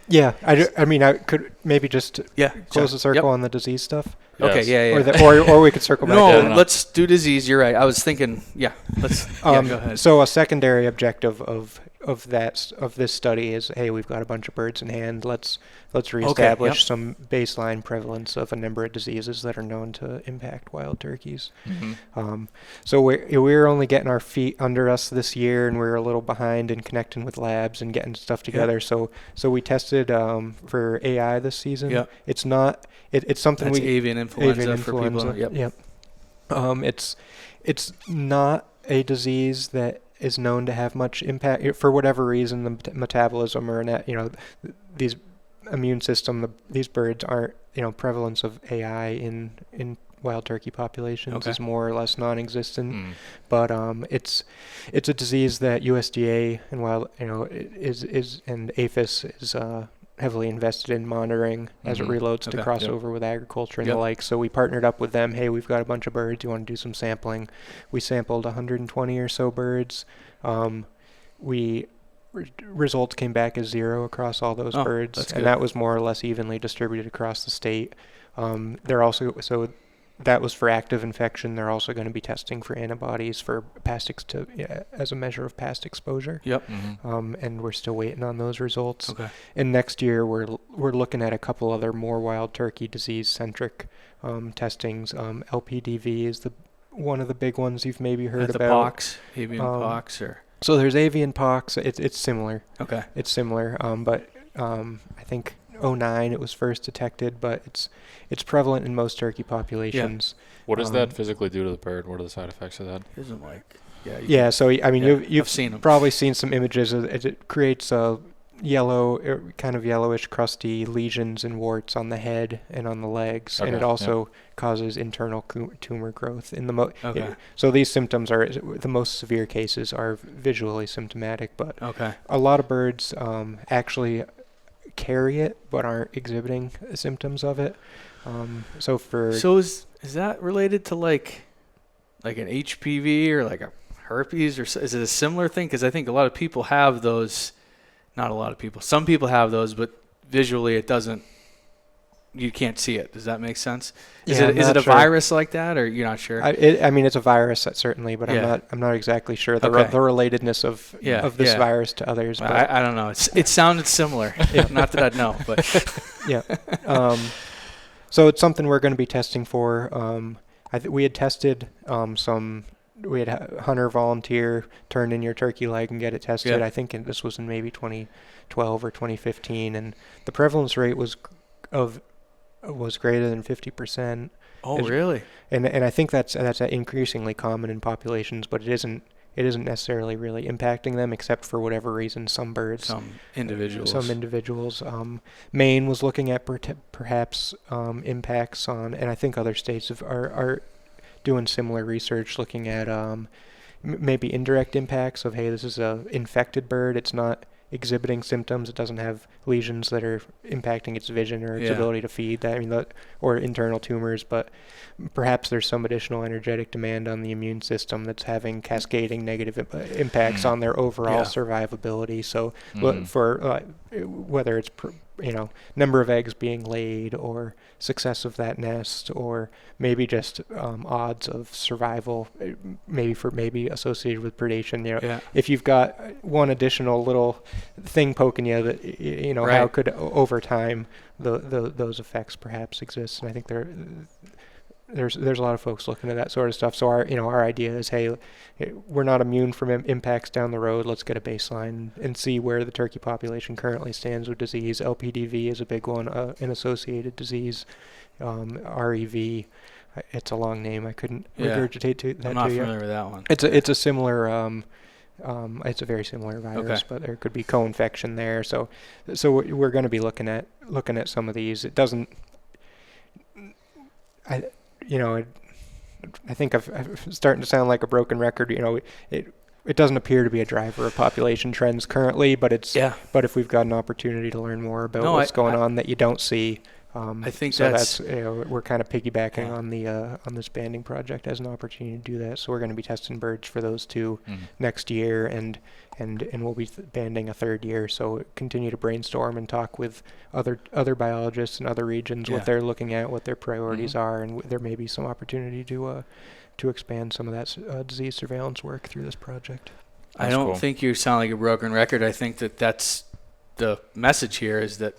Yeah, I could maybe just close the circle on the disease stuff. Yes. Okay, yeah. Or we could circle back. No, let's do disease. You're right. I was thinking, let's go ahead. So a secondary objective of of this study is, hey, we've got a bunch of birds in hand. Let's reestablish some baseline prevalence of a number of diseases that are known to impact wild turkeys. Mm-hmm. So we're only getting our feet under us this year, and we're a little behind in connecting with labs and getting stuff together. So we tested for AI this season. Yep. It's not. It's something That's avian influenza for people. Yep. It's not a disease that is known to have much impact for whatever reason. The metabolism or these immune system. These birds aren't prevalence of AI in wild turkey populations is more or less non-existent. But it's a disease that USDA and and APHIS is heavily invested in monitoring as it reloads to crossover with agriculture and the like. So we partnered up with them. Hey, we've got a bunch of birds. You want to do some sampling? We sampled 120 or so birds. Results came back as 0 across all those birds, and that was more or less evenly distributed across the state. They're also that was for active infection. They're also going to be testing for antibodies for as a measure of past exposure. Yep. And we're still waiting on those results. Okay. And next year we're looking at a couple other more wild turkey disease centric testings. LPDV is one of the big ones you've maybe heard about. The pox, avian pox, or so there's avian pox. It's similar. Okay. It's similar. But I think 2009 it was first detected, but it's prevalent in most turkey populations. Yeah. What does that physically do to the bird? What are the side effects of that? Isn't like so I mean you've seen probably seen some images. It creates a kind of yellowish, crusty lesions and warts on the head and on the legs, and it also causes internal tumor growth in the so these symptoms are the most severe cases are visually symptomatic, but a lot of birds actually carry it but aren't exhibiting symptoms of it. So is that related to like an HPV or like a herpes, or is it a similar thing? Because I think a lot of people have those. Not a lot of people. Some people have those, but visually it doesn't. You can't see it. Does that make sense? Is it a virus like that, or you're not sure? It's a virus certainly, but I'm not exactly sure the relatedness of this virus to others. But I don't know. It sounded similar. Not that I'd know, but so it's something we're going to be testing for. We had tested we had a hunter volunteer turn in your turkey leg and get it tested. I think this was in maybe 2012 or 2015, and the prevalence rate was greater than 50%. Oh, really? And I think that's increasingly common in populations, but it isn't necessarily really impacting them, except for whatever reason some individuals. Maine was looking at perhaps impacts on, and I think other states are doing similar research, looking at maybe indirect impacts of, hey, this is a infected bird. It's not exhibiting symptoms. It doesn't have lesions that are impacting its vision or its ability to feed. Or internal tumors, but perhaps there's some additional energetic demand on the immune system that's having cascading negative impacts on their overall survivability. So for whether it's number of eggs being laid or success of that nest, or maybe just odds of survival, maybe associated with predation. If you've got one additional little thing poking you, that how could over time those effects perhaps exist? And I think there's a lot of folks looking at that sort of stuff. So our idea is, hey, we're not immune from impacts down the road. Let's get a baseline and see where the turkey population currently stands with disease. LPDV is a big one, an associated disease. REV, it's a long name. I couldn't regurgitate to that. I'm not familiar with that one. It's a similar. It's a very similar virus, but there could be co-infection there. So we're going to be looking at some of these. It doesn't. I think I'm starting to sound like a broken record. It doesn't appear to be a driver of population trends currently, but But if we've got an opportunity to learn more about what's going on that you don't see, I think that's we're kind of piggybacking on this banding project as an opportunity to do that. So we're going to be testing birds for those two next year, and we'll be banding a third year. So continue to brainstorm and talk with other biologists in other regions what they're looking at, what their priorities are, and there may be some opportunity to expand some of that disease surveillance work through this project. I don't think you sound like a broken record. I think that's the message here is that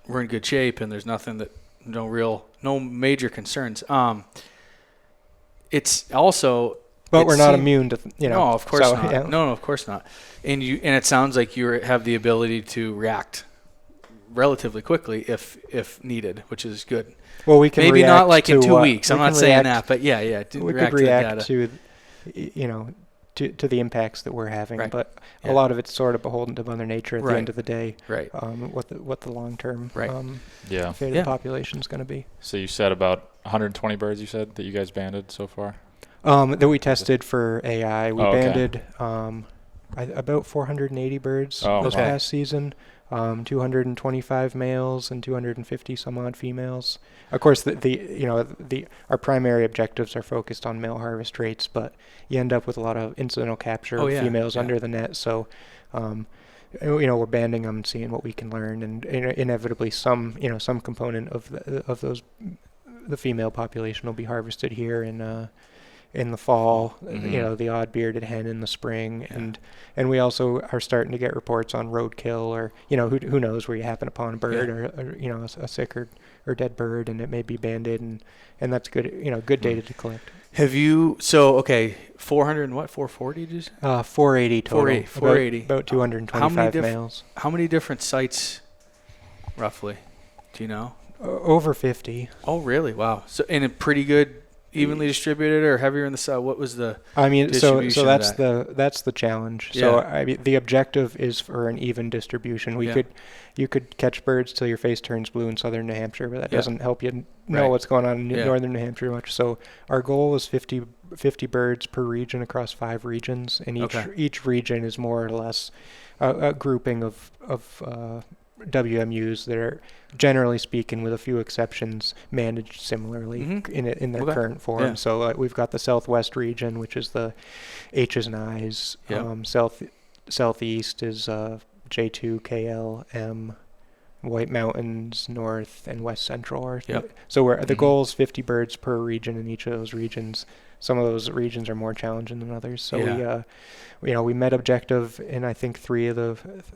we're in good shape and there's no major concerns. It's also, but we're not immune to, No, of course not. Yeah. No, of course not. And it sounds like you have the ability to react relatively quickly if needed, which is good. Well, we can maybe not like in 2 what? weeks. I'm not saying that, but yeah. We could react to the impacts that we're having, right. But a lot of it's sort of beholden to Mother Nature at right. the end of the day. Right. What the long term fate of the population is going to be. So you said about 120 birds. You said that you guys banded so far. That we tested for AI. We banded about 480 birds this past season. 225 males and 250 some odd females. Of course, our primary objectives are focused on male harvest rates, but you end up with a lot of incidental capture of females under the net. So, we're banding them, seeing what we can learn, and inevitably some component of the female population will be harvested here in the fall, the odd bearded hen in the spring, and we also are starting to get reports on roadkill, or who knows, where you happen upon a bird or a sick or dead bird, and it may be banded, and that's good good data to collect. Have you 400 and what 440 did you say? 480 total. 480. About 225 males. How many different sites, roughly? Do you know? Over 50. Oh, really? Wow. So, and a pretty good. Evenly distributed or heavier in the south? What was the so that's the challenge. Yeah. So the objective is for an even distribution. You could catch birds till your face turns blue in southern New Hampshire, but that doesn't help you know what's going on in northern New Hampshire much. So our goal was 50 birds per region across 5 regions, and each region is more or less a grouping of WMUs that are, generally speaking, with a few exceptions, managed similarly in their current form. Yeah. So we've got the Southwest region, which is the H's and I's. Southeast is J2, KL, M. White Mountains, North, and West Central. So the goal is 50 birds per region in each of those regions. Some of those regions are more challenging than others. So we met objective in I think 3 of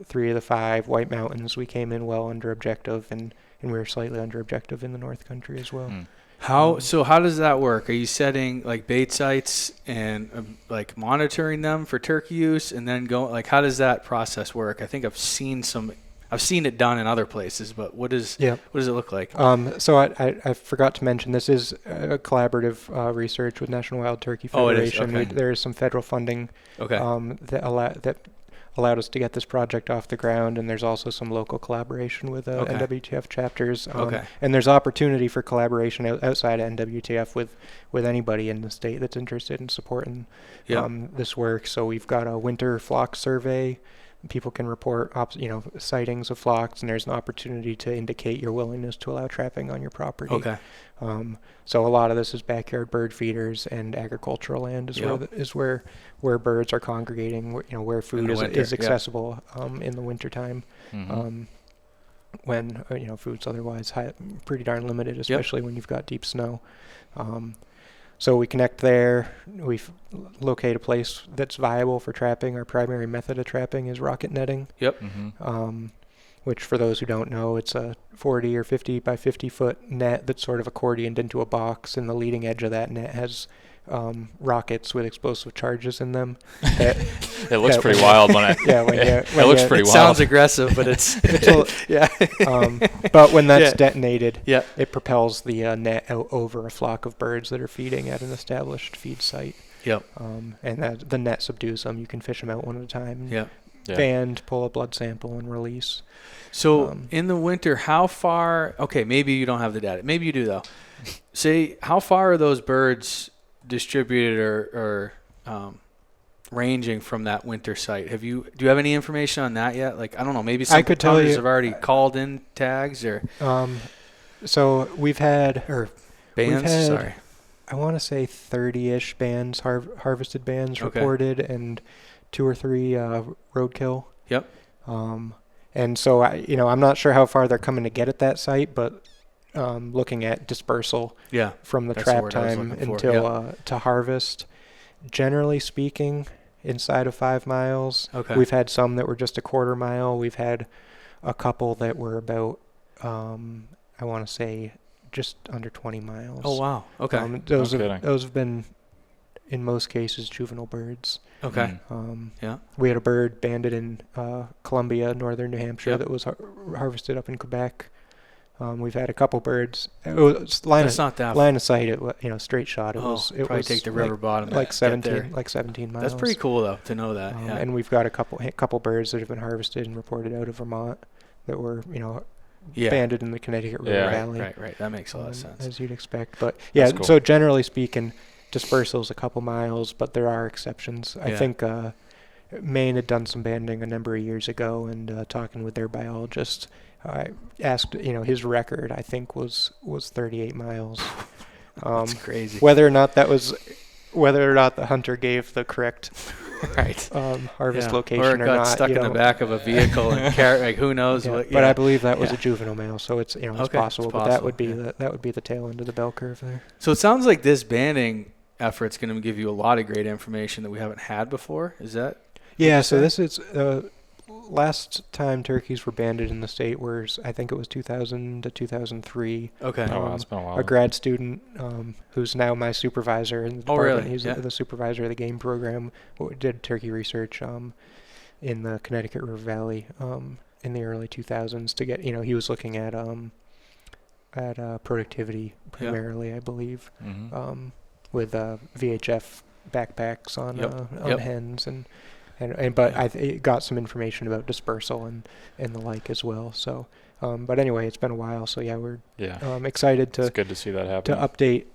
the 5 White Mountains. We came in well under objective, and we were slightly under objective in the North Country as well. How does that work? Are you setting like bait sites and like monitoring them for turkey use, and then how does that process work? I think I've seen it done in other places, but what does it look like? So I forgot to mention, this is a collaborative research with National Wild Turkey Federation. Oh, it is? Okay. There is some federal funding that allowed us to get this project off the ground, and there's also some local collaboration with NWTF chapters. And there's opportunity for collaboration outside of NWTF with anybody in the state that's interested in supporting this work. So we've got a winter flock survey. People can report sightings of flocks, and there's an opportunity to indicate your willingness to allow trapping on your property. So a lot of this is backyard bird feeders, and agricultural land is where birds are congregating, where food is accessible in the wintertime, when food's otherwise pretty darn limited, especially when you've got deep snow. So we connect there. We locate a place that's viable for trapping. Our primary method of trapping is rocket netting. Which, for those who don't know, it's a 40 or 50 by 50 foot net that's sort of accordioned into a box, and the leading edge of that net has rockets with explosive charges in them. It looks pretty wild when it looks pretty wild. Sounds aggressive, but it's but when that's detonated, it propels the net out over a flock of birds that are feeding at an established feed site. And the net subdues them. You can fish them out one at a time. Band, pull a blood sample, and release. So in the winter, how far? Okay, maybe you don't have the data. Maybe you do though. Say, how far are those birds distributed or ranging from that winter site? Do you have any information on that yet? Like, I don't know, maybe some hunters have already called in tags or. So we've had bands. Sorry, I want to say 30-ish bands, harvested bands reported, and 2 or 3 roadkill. And so I'm not sure how far they're coming to get at that site, but looking at dispersal from the trap time until to harvest, generally speaking, inside of 5 miles. Okay. We've had some that were just a quarter mile. We've had a couple that were about, I want to say, just under 20 miles. Oh, wow. Okay. Those have been, in most cases, juvenile birds. Okay. Yeah. We had a bird banded in Columbia, northern New Hampshire, Yep. that was harvested up in Quebec. We've had a couple birds. It was line of sight. It straight shot. It was probably take the river bottom. Like 17 miles. That's pretty cool though to know that. Yeah. And we've got a couple birds that have been harvested and reported out of Vermont that were banded in the Connecticut River Valley. Right. That makes a lot of sense. As you'd expect. But yeah, cool. So generally speaking, dispersal's a couple miles, but there are exceptions. I think Maine had done some banding a number of years ago, and talking with their biologist, I asked, his record, I think, was 38 miles. That's crazy. Whether or not the hunter gave the correct harvest location or not. Stuck in the back of a vehicle and who knows what. But I believe that was a juvenile male, so it's it's possible. But that would be the tail end of the bell curve there. So it sounds like this banding effort's going to give you a lot of great information that we haven't had before. Is that? Yeah. So this is last time turkeys were banded in the state was, I think it was 2000 to 2003. Okay. It's been a while. A grad student who's now my supervisor in the department. Really? He's the supervisor of the game program. Did turkey research in the Connecticut River Valley in the early 2000s to get, he was looking at productivity primarily, I believe, with VHF backpacks on hens but I got some information about dispersal and the like as well. So, but anyway, it's been a while. So yeah, we're excited to. It's good to see that happen. To update,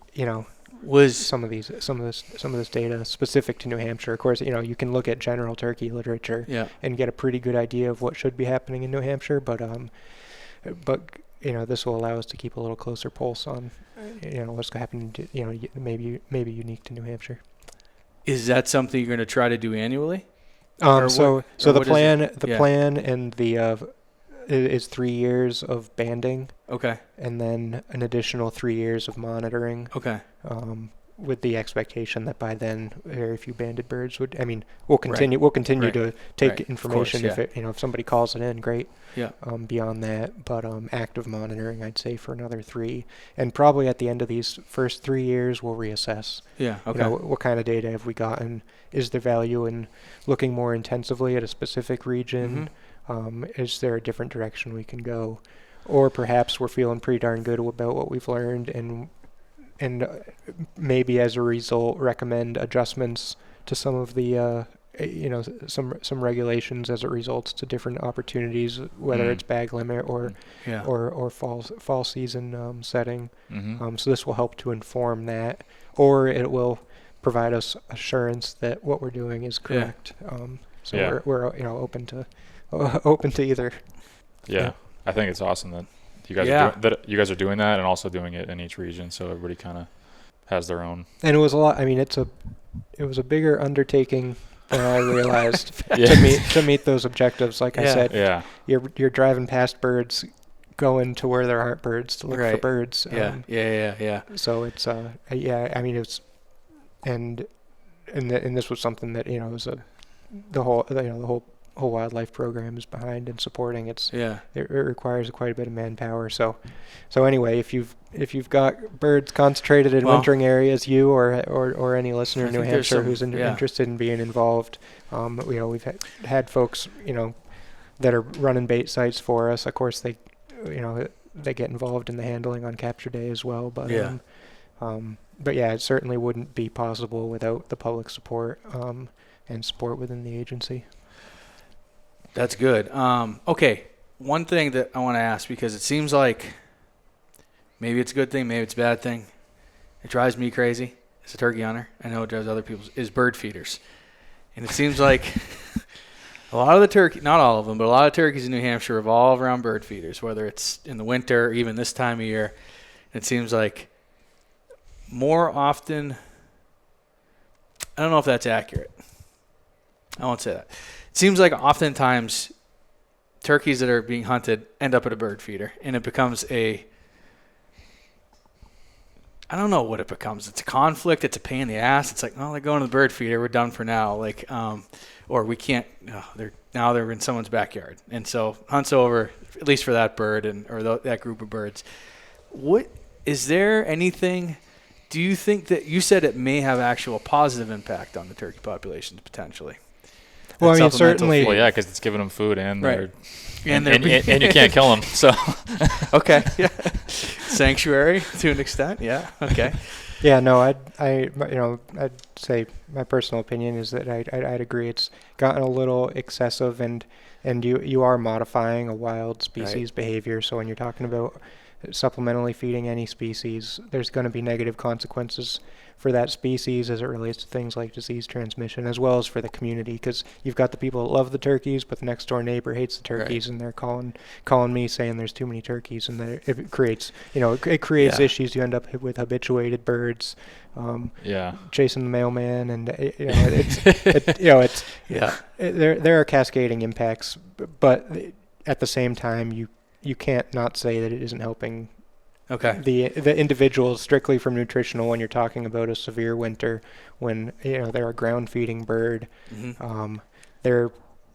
was some of this data specific to New Hampshire. Of course, you can look at general turkey literature and get a pretty good idea of what should be happening in New Hampshire. But this will allow us to keep a little closer pulse on what's happening to maybe unique to New Hampshire. Is that something you're going to try to do annually? So the plan and the is 3 years of banding. Okay. And then an additional 3 years of monitoring. Okay. With the expectation that by then very few banded birds would. I mean, we'll continue. We'll continue to take information. Of course, if somebody calls it in, great. Yeah. Beyond that, but active monitoring, I'd say, for another 3, and probably at the end of these first 3 years, we'll reassess. Yeah. Okay. What kind of data have we gotten? Is there value in looking more intensively at a specific region? Is there a different direction we can go, or perhaps we're feeling pretty darn good about what we've learned and maybe as a result recommend adjustments to some of the some regulations as it results to different opportunities, whether it's bag limit or fall season setting. So this will help to inform that, or it will provide us assurance that what we're doing is correct. We're open to either. Yeah. I think it's awesome that you guys are doing that and also doing it in each region, so everybody kind of has their own. And it was a lot. I mean, it was a bigger undertaking than I realized to meet those objectives. Like I said, you're driving past birds, going to where there aren't birds to look for birds. Yeah. So it's I mean, it's and this was something that was the whole wildlife program is behind and supporting. It requires quite a bit of manpower. So anyway, if you've got birds concentrated in wintering areas, you or any listener in New Hampshire who's interested in being involved, we've had folks that are running bait sites for us. Of course, they get involved in the handling on capture day as well. But it certainly wouldn't be possible without the public support and support within the agency. That's good. Okay, one thing that I want to ask, because it seems like maybe it's a good thing, maybe it's a bad thing. It drives me crazy as a turkey hunter. I know it drives other people, is bird feeders. And it seems like a lot of the turkey, not all of them, but a lot of turkeys in New Hampshire revolve around bird feeders, whether it's in the winter or even this time of year. It seems like more often, I don't know if that's accurate. I won't say that. It seems like oftentimes turkeys that are being hunted end up at a bird feeder, and it becomes I I don't know what it becomes. It's a conflict. It's a pain in the ass. It's like, they're going to the bird feeder. We're done for now. Like, or we can't. They're in someone's backyard, and so hunt's over, at least for that bird that group of birds. What is there anything? Do you think that you said it may have actual positive impact on the turkey populations potentially? Well, I mean, certainly. Well, yeah, because it's giving them food and right. And you can't kill them. So okay, yeah, sanctuary to an extent. Yeah, okay. Yeah, no, I'd say my personal opinion is that I'd agree. It's gotten a little excessive, and you are modifying a wild species behavior. So when you're talking about supplementally feeding any species, there's going to be negative consequences for that species as it relates to things like disease transmission, as well as for the community, because you've got the people that love the turkeys, but the next door neighbor hates the turkeys, and they're calling me saying there's too many turkeys, and it creates issues. You end up with habituated birds, chasing the mailman, and there are cascading impacts, but at the same time you can't not say that it isn't helping. Okay. The individuals strictly from nutritional, when you're talking about a severe winter, when they're a ground feeding bird, they're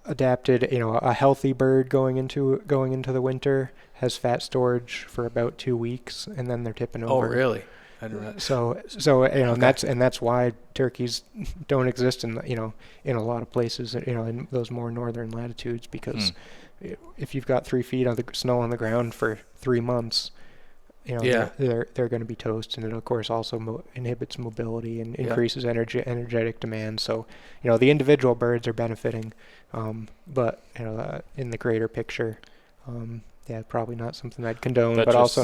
adapted. A healthy bird going into the winter has fat storage for about 2 weeks, and then they're tipping over. Oh, really? I don't know. So and that's why turkeys don't exist in a lot of places, in those more northern latitudes, because if you've got 3 feet of the snow on the ground for 3 months, they're going to be toast, and it of course also inhibits mobility and increases energetic demand. So the individual birds are benefiting, but in the greater picture, probably not something I'd condone, but also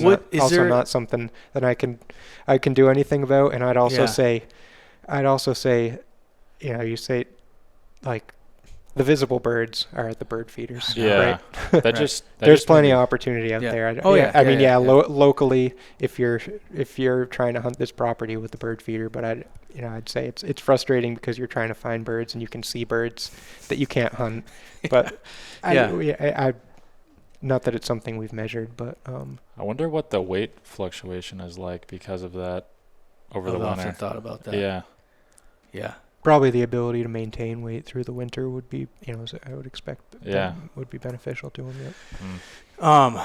not something that I can do anything about. And I'd also say, you say like the visible birds are at the bird feeders. Yeah. Right? There's plenty of opportunity out there. Locally, if you're trying to hunt this property with the bird feeder, but I'd say it's frustrating because you're trying to find birds and you can see birds that you can't hunt. But I not that it's something we've measured, but I wonder what the weight fluctuation is like because of that over the winter. I've often thought about that. Yeah. Yeah. Probably the ability to maintain weight through the winter would be, as I would expect, would be beneficial to them.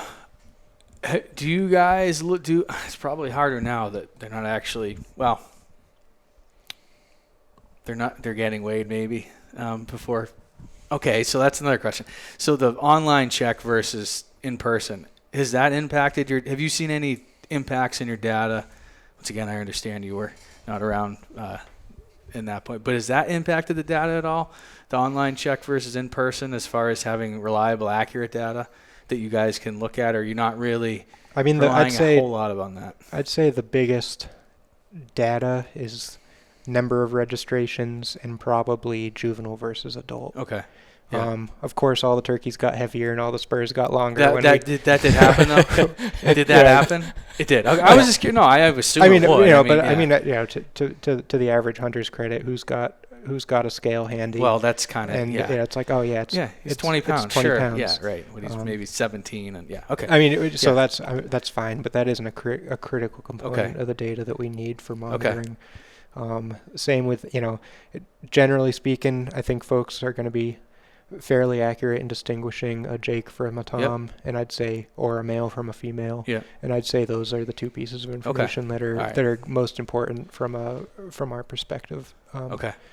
Do you guys it's probably harder now that they're not actually, they're getting weighed maybe before. Okay, so that's another question. So the online check versus in person, has that impacted have you seen any impacts in your data? Once again, I understand you were not around in that point, but has that impacted the data at all? The online check versus in person, as far as having reliable, accurate data that you guys can look at, or are you not really relying a whole lot on that? I'd say the biggest data is number of registrations and probably juvenile versus adult. Okay. Yeah. Of course, all the turkeys got heavier and all the spurs got longer. That did happen though. Did that happen? It did. I was just no. I assumed it would. To the average hunter's credit, who's got a scale handy? Well, that's kind of it's like it's 20 pounds. It's 20 pounds. Yeah, right. When he's maybe 17 and okay. I mean, so that's fine, but that isn't a critical component of the data that we need for monitoring. Same with generally speaking, I think folks are going to be fairly accurate in distinguishing a Jake from a Tom, and I'd say, or a male from a female. Yeah. And I'd say those are the two pieces of information that are most important from our perspective.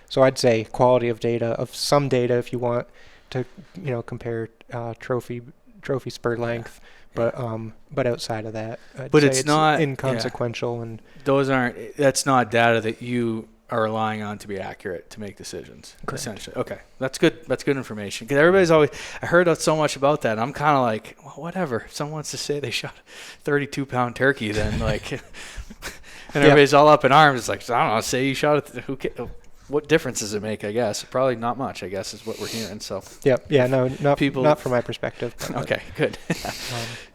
So I'd say quality of data, if you want to compare trophy spur length. But outside of that, it's not inconsequential, and that's not data that you are relying on to be accurate to make decisions. Correct. Essentially. Okay, that's good. That's good information, because everybody's I heard so much about that. And I'm kind of like, well, whatever. If someone wants to say they shot a 32-pound turkey, then and everybody's all up in arms. It's like, I don't know. Say you shot it. What difference does it make? I guess probably not much. I guess is what we're hearing. So not from my perspective. Okay, good.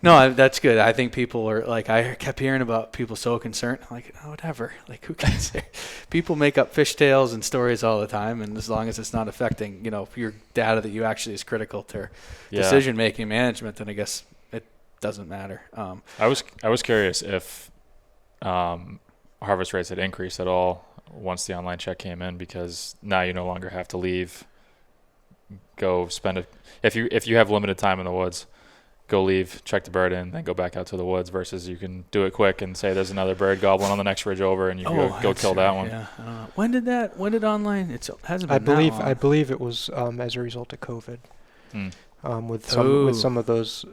No, that's good. I think people are I kept hearing about people so concerned. I'm like, whatever. Like, who cares? People make up fishtails and stories all the time, and as long as it's not affecting your data that you actually is critical to decision making management, then I guess it doesn't matter. I was curious if harvest rates had increased at all once the online check came in, because now you no longer have to leave, go spend it. If you have limited time in the woods, go leave, check the bird in, then go back out to the woods, versus you can do it quick and say there's another bird gobbling on the next ridge over, and you go kill that one. Yeah. When did online? It hasn't been that long. I believe it was as a result of COVID. With some of those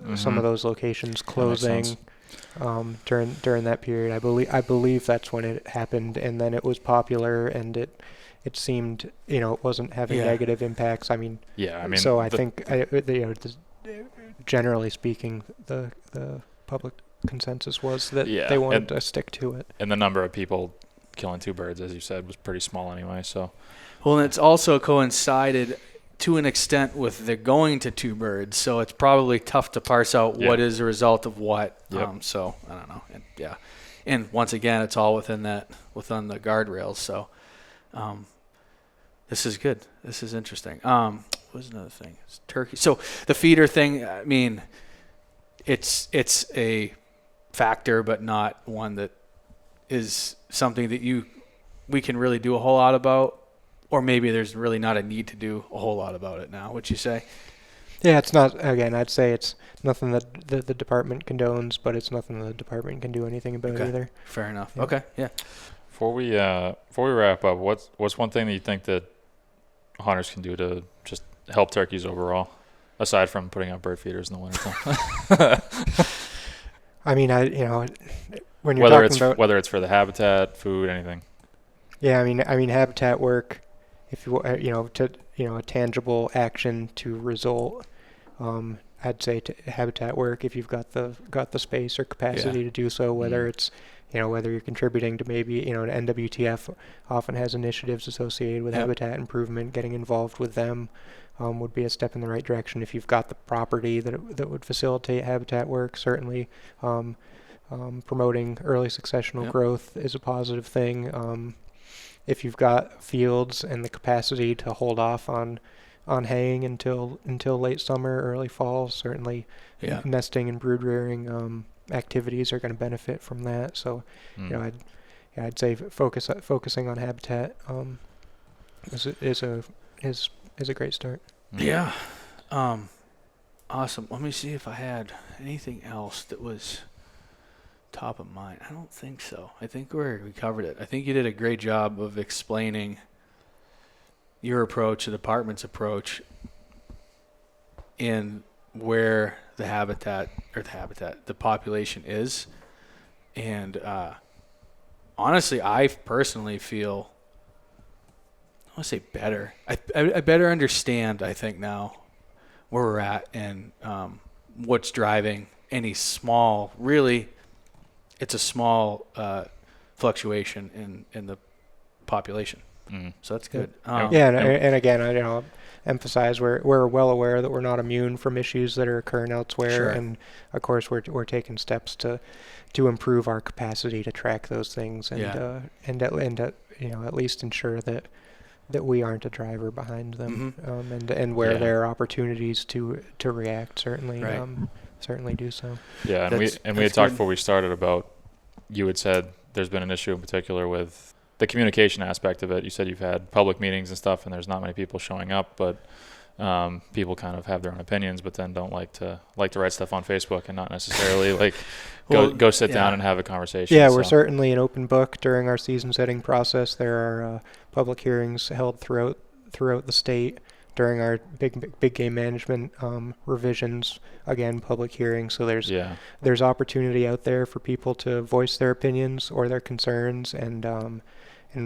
locations closing during that period. I believe that's when it happened, and then it was popular, and it seemed it wasn't having negative impacts. So I think generally speaking, the public consensus was that they wanted to stick to it. And the number of people killing 2 birds, as you said, was pretty small anyway. So, well, and it's also coincided to an extent with the going to 2 birds, so it's probably tough to parse out what is the result of what. So I don't know. And once again, it's all within the guardrails. So this is good. This is interesting. What was another thing? It's turkey. So the feeder thing, I mean, it's a factor, but not one that is something that we can really do a whole lot about, or maybe there's really not a need to do a whole lot about it now. What'd you say? Yeah, it's not. Again, I'd say it's nothing that the department condones, but it's nothing the department can do anything about either. Fair enough. Yeah. Okay. Yeah. Before we wrap up, what's one thing that you think that hunters can do to just help turkeys overall, aside from putting out bird feeders in the wintertime? I mean, when you're talking about whether it's for the habitat, food, anything. Yeah, I mean habitat work. If you a tangible action to result. I'd say habitat work if you've got the space or capacity to do so. Whether it's whether you're contributing to maybe NWTF often has initiatives associated with habitat improvement. Getting involved with them would be a step in the right direction. If you've got the property that would facilitate habitat work, certainly promoting early successional growth is a positive thing. If you've got fields and the capacity to hold off on haying until late summer, early fall, certainly nesting and brood rearing activities are going to benefit from that. So, I'd say focusing on habitat is a great start. Yeah. Awesome. Let me see if I had anything else that was top of mind. I don't think so. I think we covered it. I think you did a great job of explaining your approach, the department's approach, in where the population is. And honestly, I personally feel, I want to say better. I better understand, I think, now where we're at and what's driving any small, really, it's a small fluctuation in the population. So that's good. And again, I emphasize we're well aware that we're not immune from issues that are occurring elsewhere, and of course we're taking steps to improve our capacity to track those things and at least ensure that we aren't a driver behind them, and where there are opportunities to react, certainly do so. Yeah, and we had talked before we started about, you had said there's been an issue in particular with the communication aspect of it. You said you've had public meetings and stuff, and there's not many people showing up, but people kind of have their own opinions, but then don't like to write stuff on Facebook and not necessarily go sit down and have a conversation. Yeah, we're certainly an open book during our season setting process. There are public hearings held throughout the state during our big game management revisions. Again, public hearings. So there's opportunity out there for people to voice their opinions or their concerns, and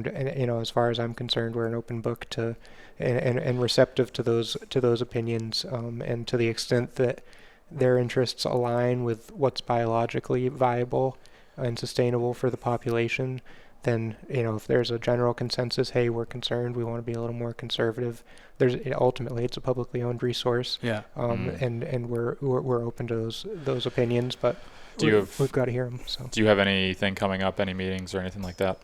as far as I'm concerned, we're an open book to and receptive to those opinions, and to the extent that their interests align with what's biologically viable and sustainable for the population, then if there's a general consensus, hey, we're concerned, we want to be a little more conservative. Ultimately it's a publicly owned resource, and we're open to those opinions, but we've got to hear them. So, do you have anything coming up, any meetings or anything like that?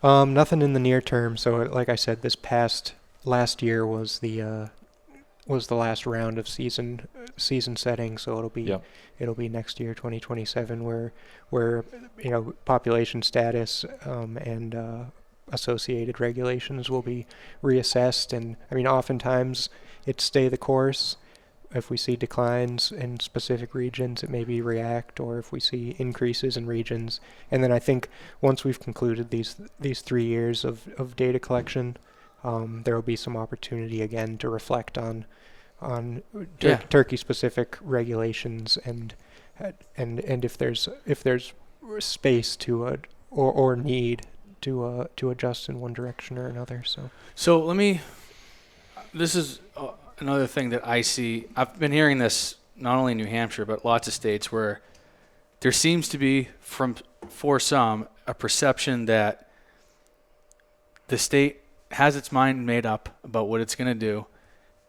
Nothing in the near term. So, like I said, last year was the the last round of season setting, so it'll be next year, 2027, where population status and associated regulations will be reassessed. And I mean, oftentimes it's stay the course. If we see declines in specific regions, it may be react, or if we see increases in regions. And then I think once we've concluded these 3 years of data collection, there will be some opportunity again to reflect on turkey-specific regulations and if there's space to or need to adjust in one direction or another. So let me. This is another thing that I see. I've been hearing this not only in New Hampshire but lots of states where there seems to be for some a perception that the state has its mind made up about what it's going to do,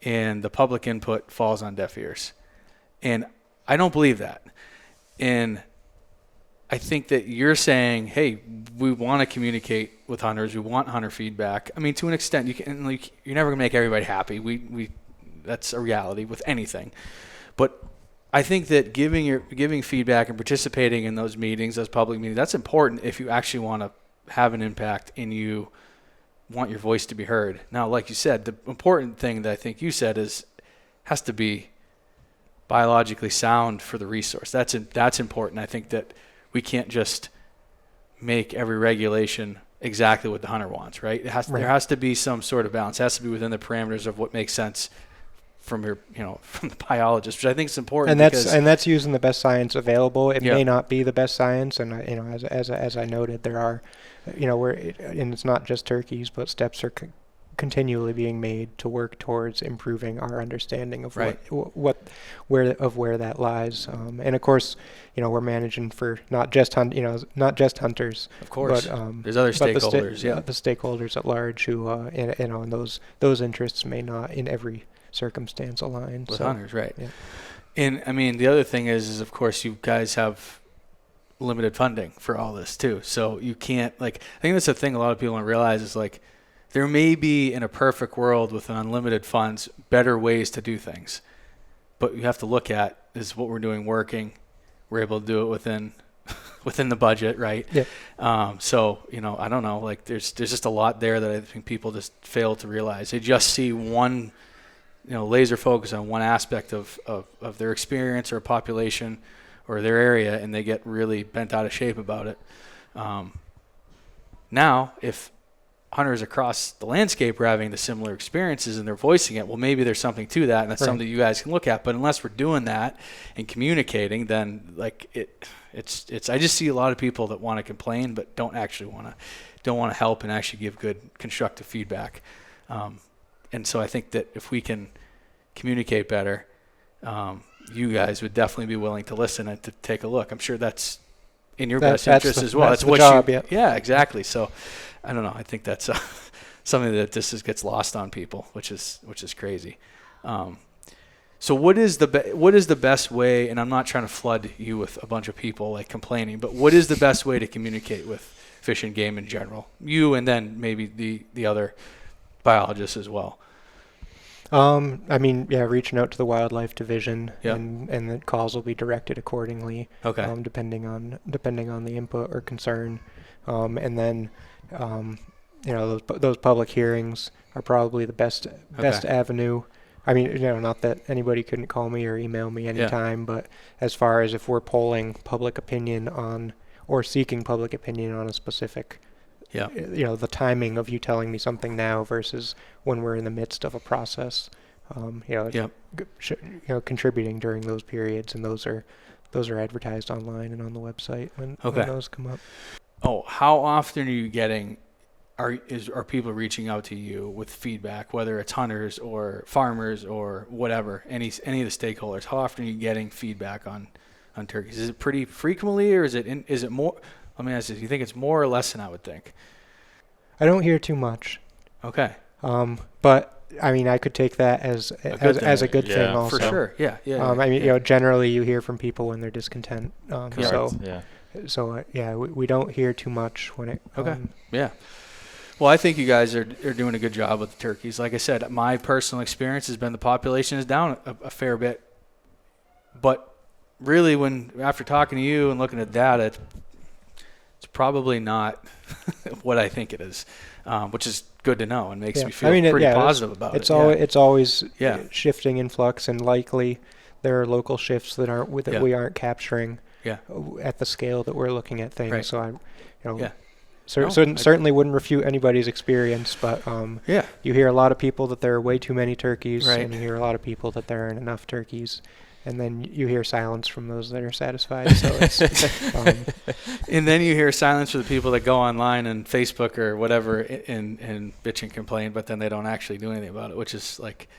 and the public input falls on deaf ears. And I don't believe that. And I think that you're saying, hey, we want to communicate with hunters. We want hunter feedback. I mean, to an extent, you're never going to make everybody happy. We that's a reality with anything. But I think that giving feedback and participating in those meetings, those public meetings, that's important if you actually want to have an impact and you want your voice to be heard. Now, like you said, the important thing that I think you said has to be biologically sound for the resource. That's important. I think that we can't just make every regulation exactly what the hunter wants, right? There has to be some sort of balance. It has to be within the parameters of what makes sense from from the biologist, which I think is important. And that's using the best science available. It may not be the best science, and as I noted, there are, and it's not just turkeys, but steps are continually being made to work towards improving our understanding of where that lies. And of course, we're managing for not just hunters, of course, but there's other stakeholders, the stakeholders at large who and those interests may not in every circumstance align with hunters, right? Yeah. And I mean, the other thing is of course you guys have limited funding for all this too, so you can't I think that's the thing a lot of people don't realize is there may be in a perfect world with unlimited funds better ways to do things, but you have to look at is what we're doing working. We're able to do it within the budget, right? Yeah. So I don't know, there's just a lot there that I think people just fail to realize. They just see one, laser focus on one aspect of their experience or population or their area, and they get really bent out of shape about it. Now, if hunters across the landscape are having the similar experiences and they're voicing it, well, maybe there's something to that, and that's something you guys can look at. But unless we're doing that and communicating, then it's I just see a lot of people that want to complain but don't want to help and actually give good constructive feedback. And so I think that if we can communicate better, you guys would definitely be willing to listen and to take a look. I'm sure that's in your best interest as well. That's what job, yeah, exactly. So I don't know. I think that's something that just gets lost on people, which is crazy. So what is the best way? And I'm not trying to flood you with a bunch of people complaining, but what is the best way to communicate with Fish and Game in general? You and then maybe the other biologists as well. Reaching out to the wildlife division, and the calls will be directed accordingly. Okay. Depending on the input or concern, and then those public hearings are probably the best avenue. I mean, not that anybody couldn't call me or email me anytime, but as far as if we're polling public opinion on or seeking public opinion on a specific. Yeah. The timing of you telling me something now versus when we're in the midst of a process, contributing during those periods, and those are advertised online and on the website when those come up. Oh, how often are you getting? Are people reaching out to you with feedback, whether it's hunters or farmers or whatever, any of the stakeholders? How often are you getting feedback on turkeys? Is it pretty frequently, or is it more? Let me ask you, do you think it's more or less than I would think? I don't hear too much. Okay. But I mean, I could take that as a good thing also. For sure. Yeah. Generally you hear from people when they're discontent. Correct. So we don't hear too much when it. Okay. Yeah. Well, I think you guys are doing a good job with the turkeys. Like I said, my personal experience has been the population is down a fair bit. But really, after talking to you and looking at data, it's probably not what I think it is, which is good to know and makes me feel pretty positive about it. It's always shifting in flux, and likely there are local shifts that we aren't capturing at the scale that we're looking at things. Right. So certainly wouldn't refute anybody's experience, but you hear a lot of people that there are way too many turkeys, and you hear a lot of people that there aren't enough turkeys, and then you hear silence from those that are satisfied. So it's, and then you hear silence from the people that go online and Facebook or whatever and bitch and complain, but then they don't actually do anything about it, which is like,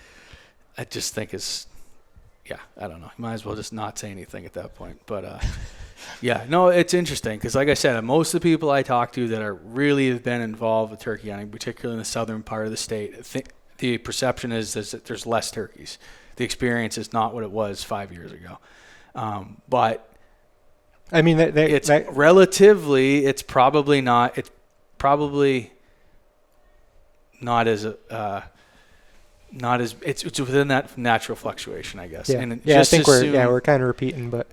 I just think is, I don't know. You might as well just not say anything at that point, but. It's interesting because, like I said, most of the people I talk to that really have been involved with turkey hunting, particularly in the southern part of the state, the perception is that there's less turkeys. The experience is not what it was 5 years ago. But I mean, relatively, it's probably not. It's probably not as it's within that natural fluctuation, I guess. Yeah, and I think we're kind of repeating, but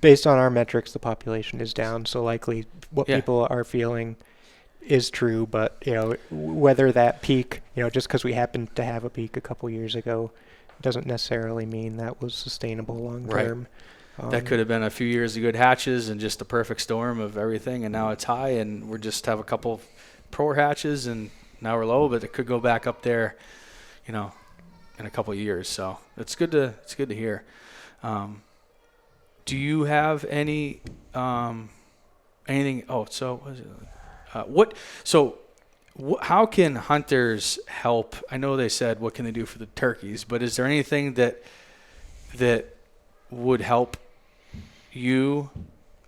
based on our metrics, the population is down. So likely, what people are feeling is true. But whether that peak, just because we happened to have a peak a couple years ago, doesn't necessarily mean that was sustainable long term. Right. That could have been a few years of good hatches and just a perfect storm of everything, and now it's high, and we just have a couple poor hatches, and now we're low, but it could go back up there, in a couple of years. So it's good to hear. Do you have anything? Oh, so what is it? How can hunters help? I know they said what can they do for the turkeys, but is there anything that would help you?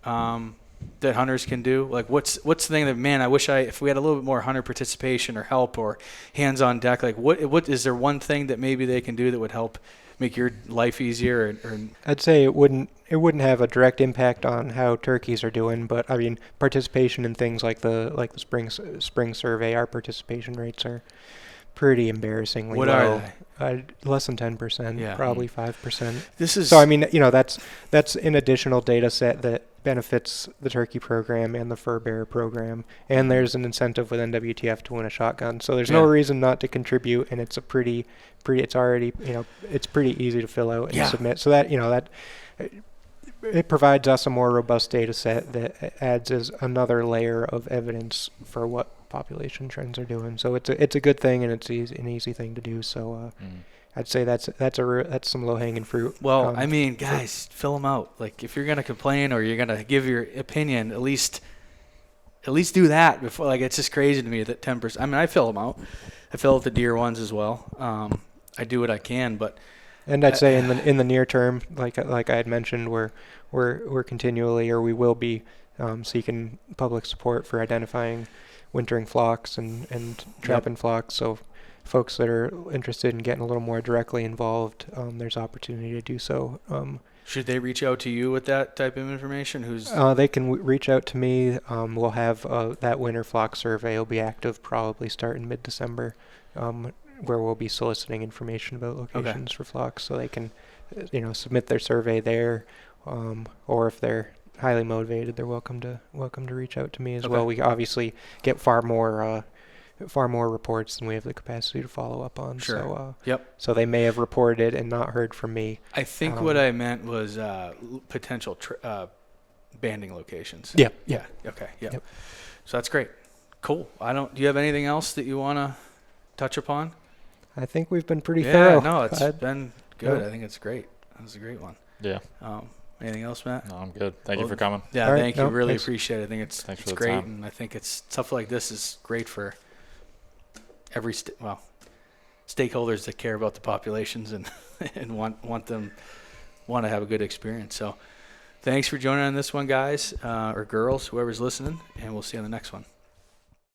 That hunters can do? Like what's the thing that, man, I wish if we had a little bit more hunter participation or help or hands on deck, like what is there one thing that maybe they can do that would help make your life easier? Or I'd say it wouldn't have a direct impact on how turkeys are doing, but I mean participation in things like the spring survey, our participation rates are pretty embarrassingly low. What are they? Less than 10%, probably 5%. This is so. I mean, that's an additional data set that benefits the turkey program and the fur bearer program, and there's an incentive with NWTF to win a shotgun. So there's no reason not to contribute, and it's it's already it's pretty easy to fill out and submit. So that it provides us a more robust data set that adds as another layer of evidence for what population trends are doing. So it's a good thing, and it's an easy thing to do. So I'd say that's some low hanging fruit. Well, I mean, guys, fill them out. Like if you're gonna complain or you're gonna give your opinion, at least do that before. Like it's just crazy to me that 10%. I mean, I fill them out. I fill out the deer ones as well. I do what I can, but. And I'd say in the near term, like I had mentioned, we're continually, or we will be seeking public support for identifying wintering flocks and trapping flocks. So folks that are interested in getting a little more directly involved, there's opportunity to do so. Should they reach out to you with that type of information? They can reach out to me. We'll have that winter flock survey will be active probably starting mid-December, where we'll be soliciting information about locations for flocks, so they can, submit their survey there, or if they're highly motivated, they're welcome to reach out to me as well. We obviously get far more reports than we have the capacity to follow up on. Sure. So they may have reported and not heard from me. I think what I meant was potential banding locations. Yeah. Okay. Yep. So that's great. Cool. Do you have anything else that you want to touch upon? I think we've been pretty thorough. No, it's been good. I think it's great. That was a great one. Yeah. Anything else, Matt? No, I'm good. Thank you for coming. Yeah, right, thank you. Really thanks. appreciate it. I think it's great, time. And I think stuff like this is great for every stakeholders that care about the populations and want to have a good experience. So, thanks for joining on this one, guys or girls, whoever's listening, and we'll see you on the next one.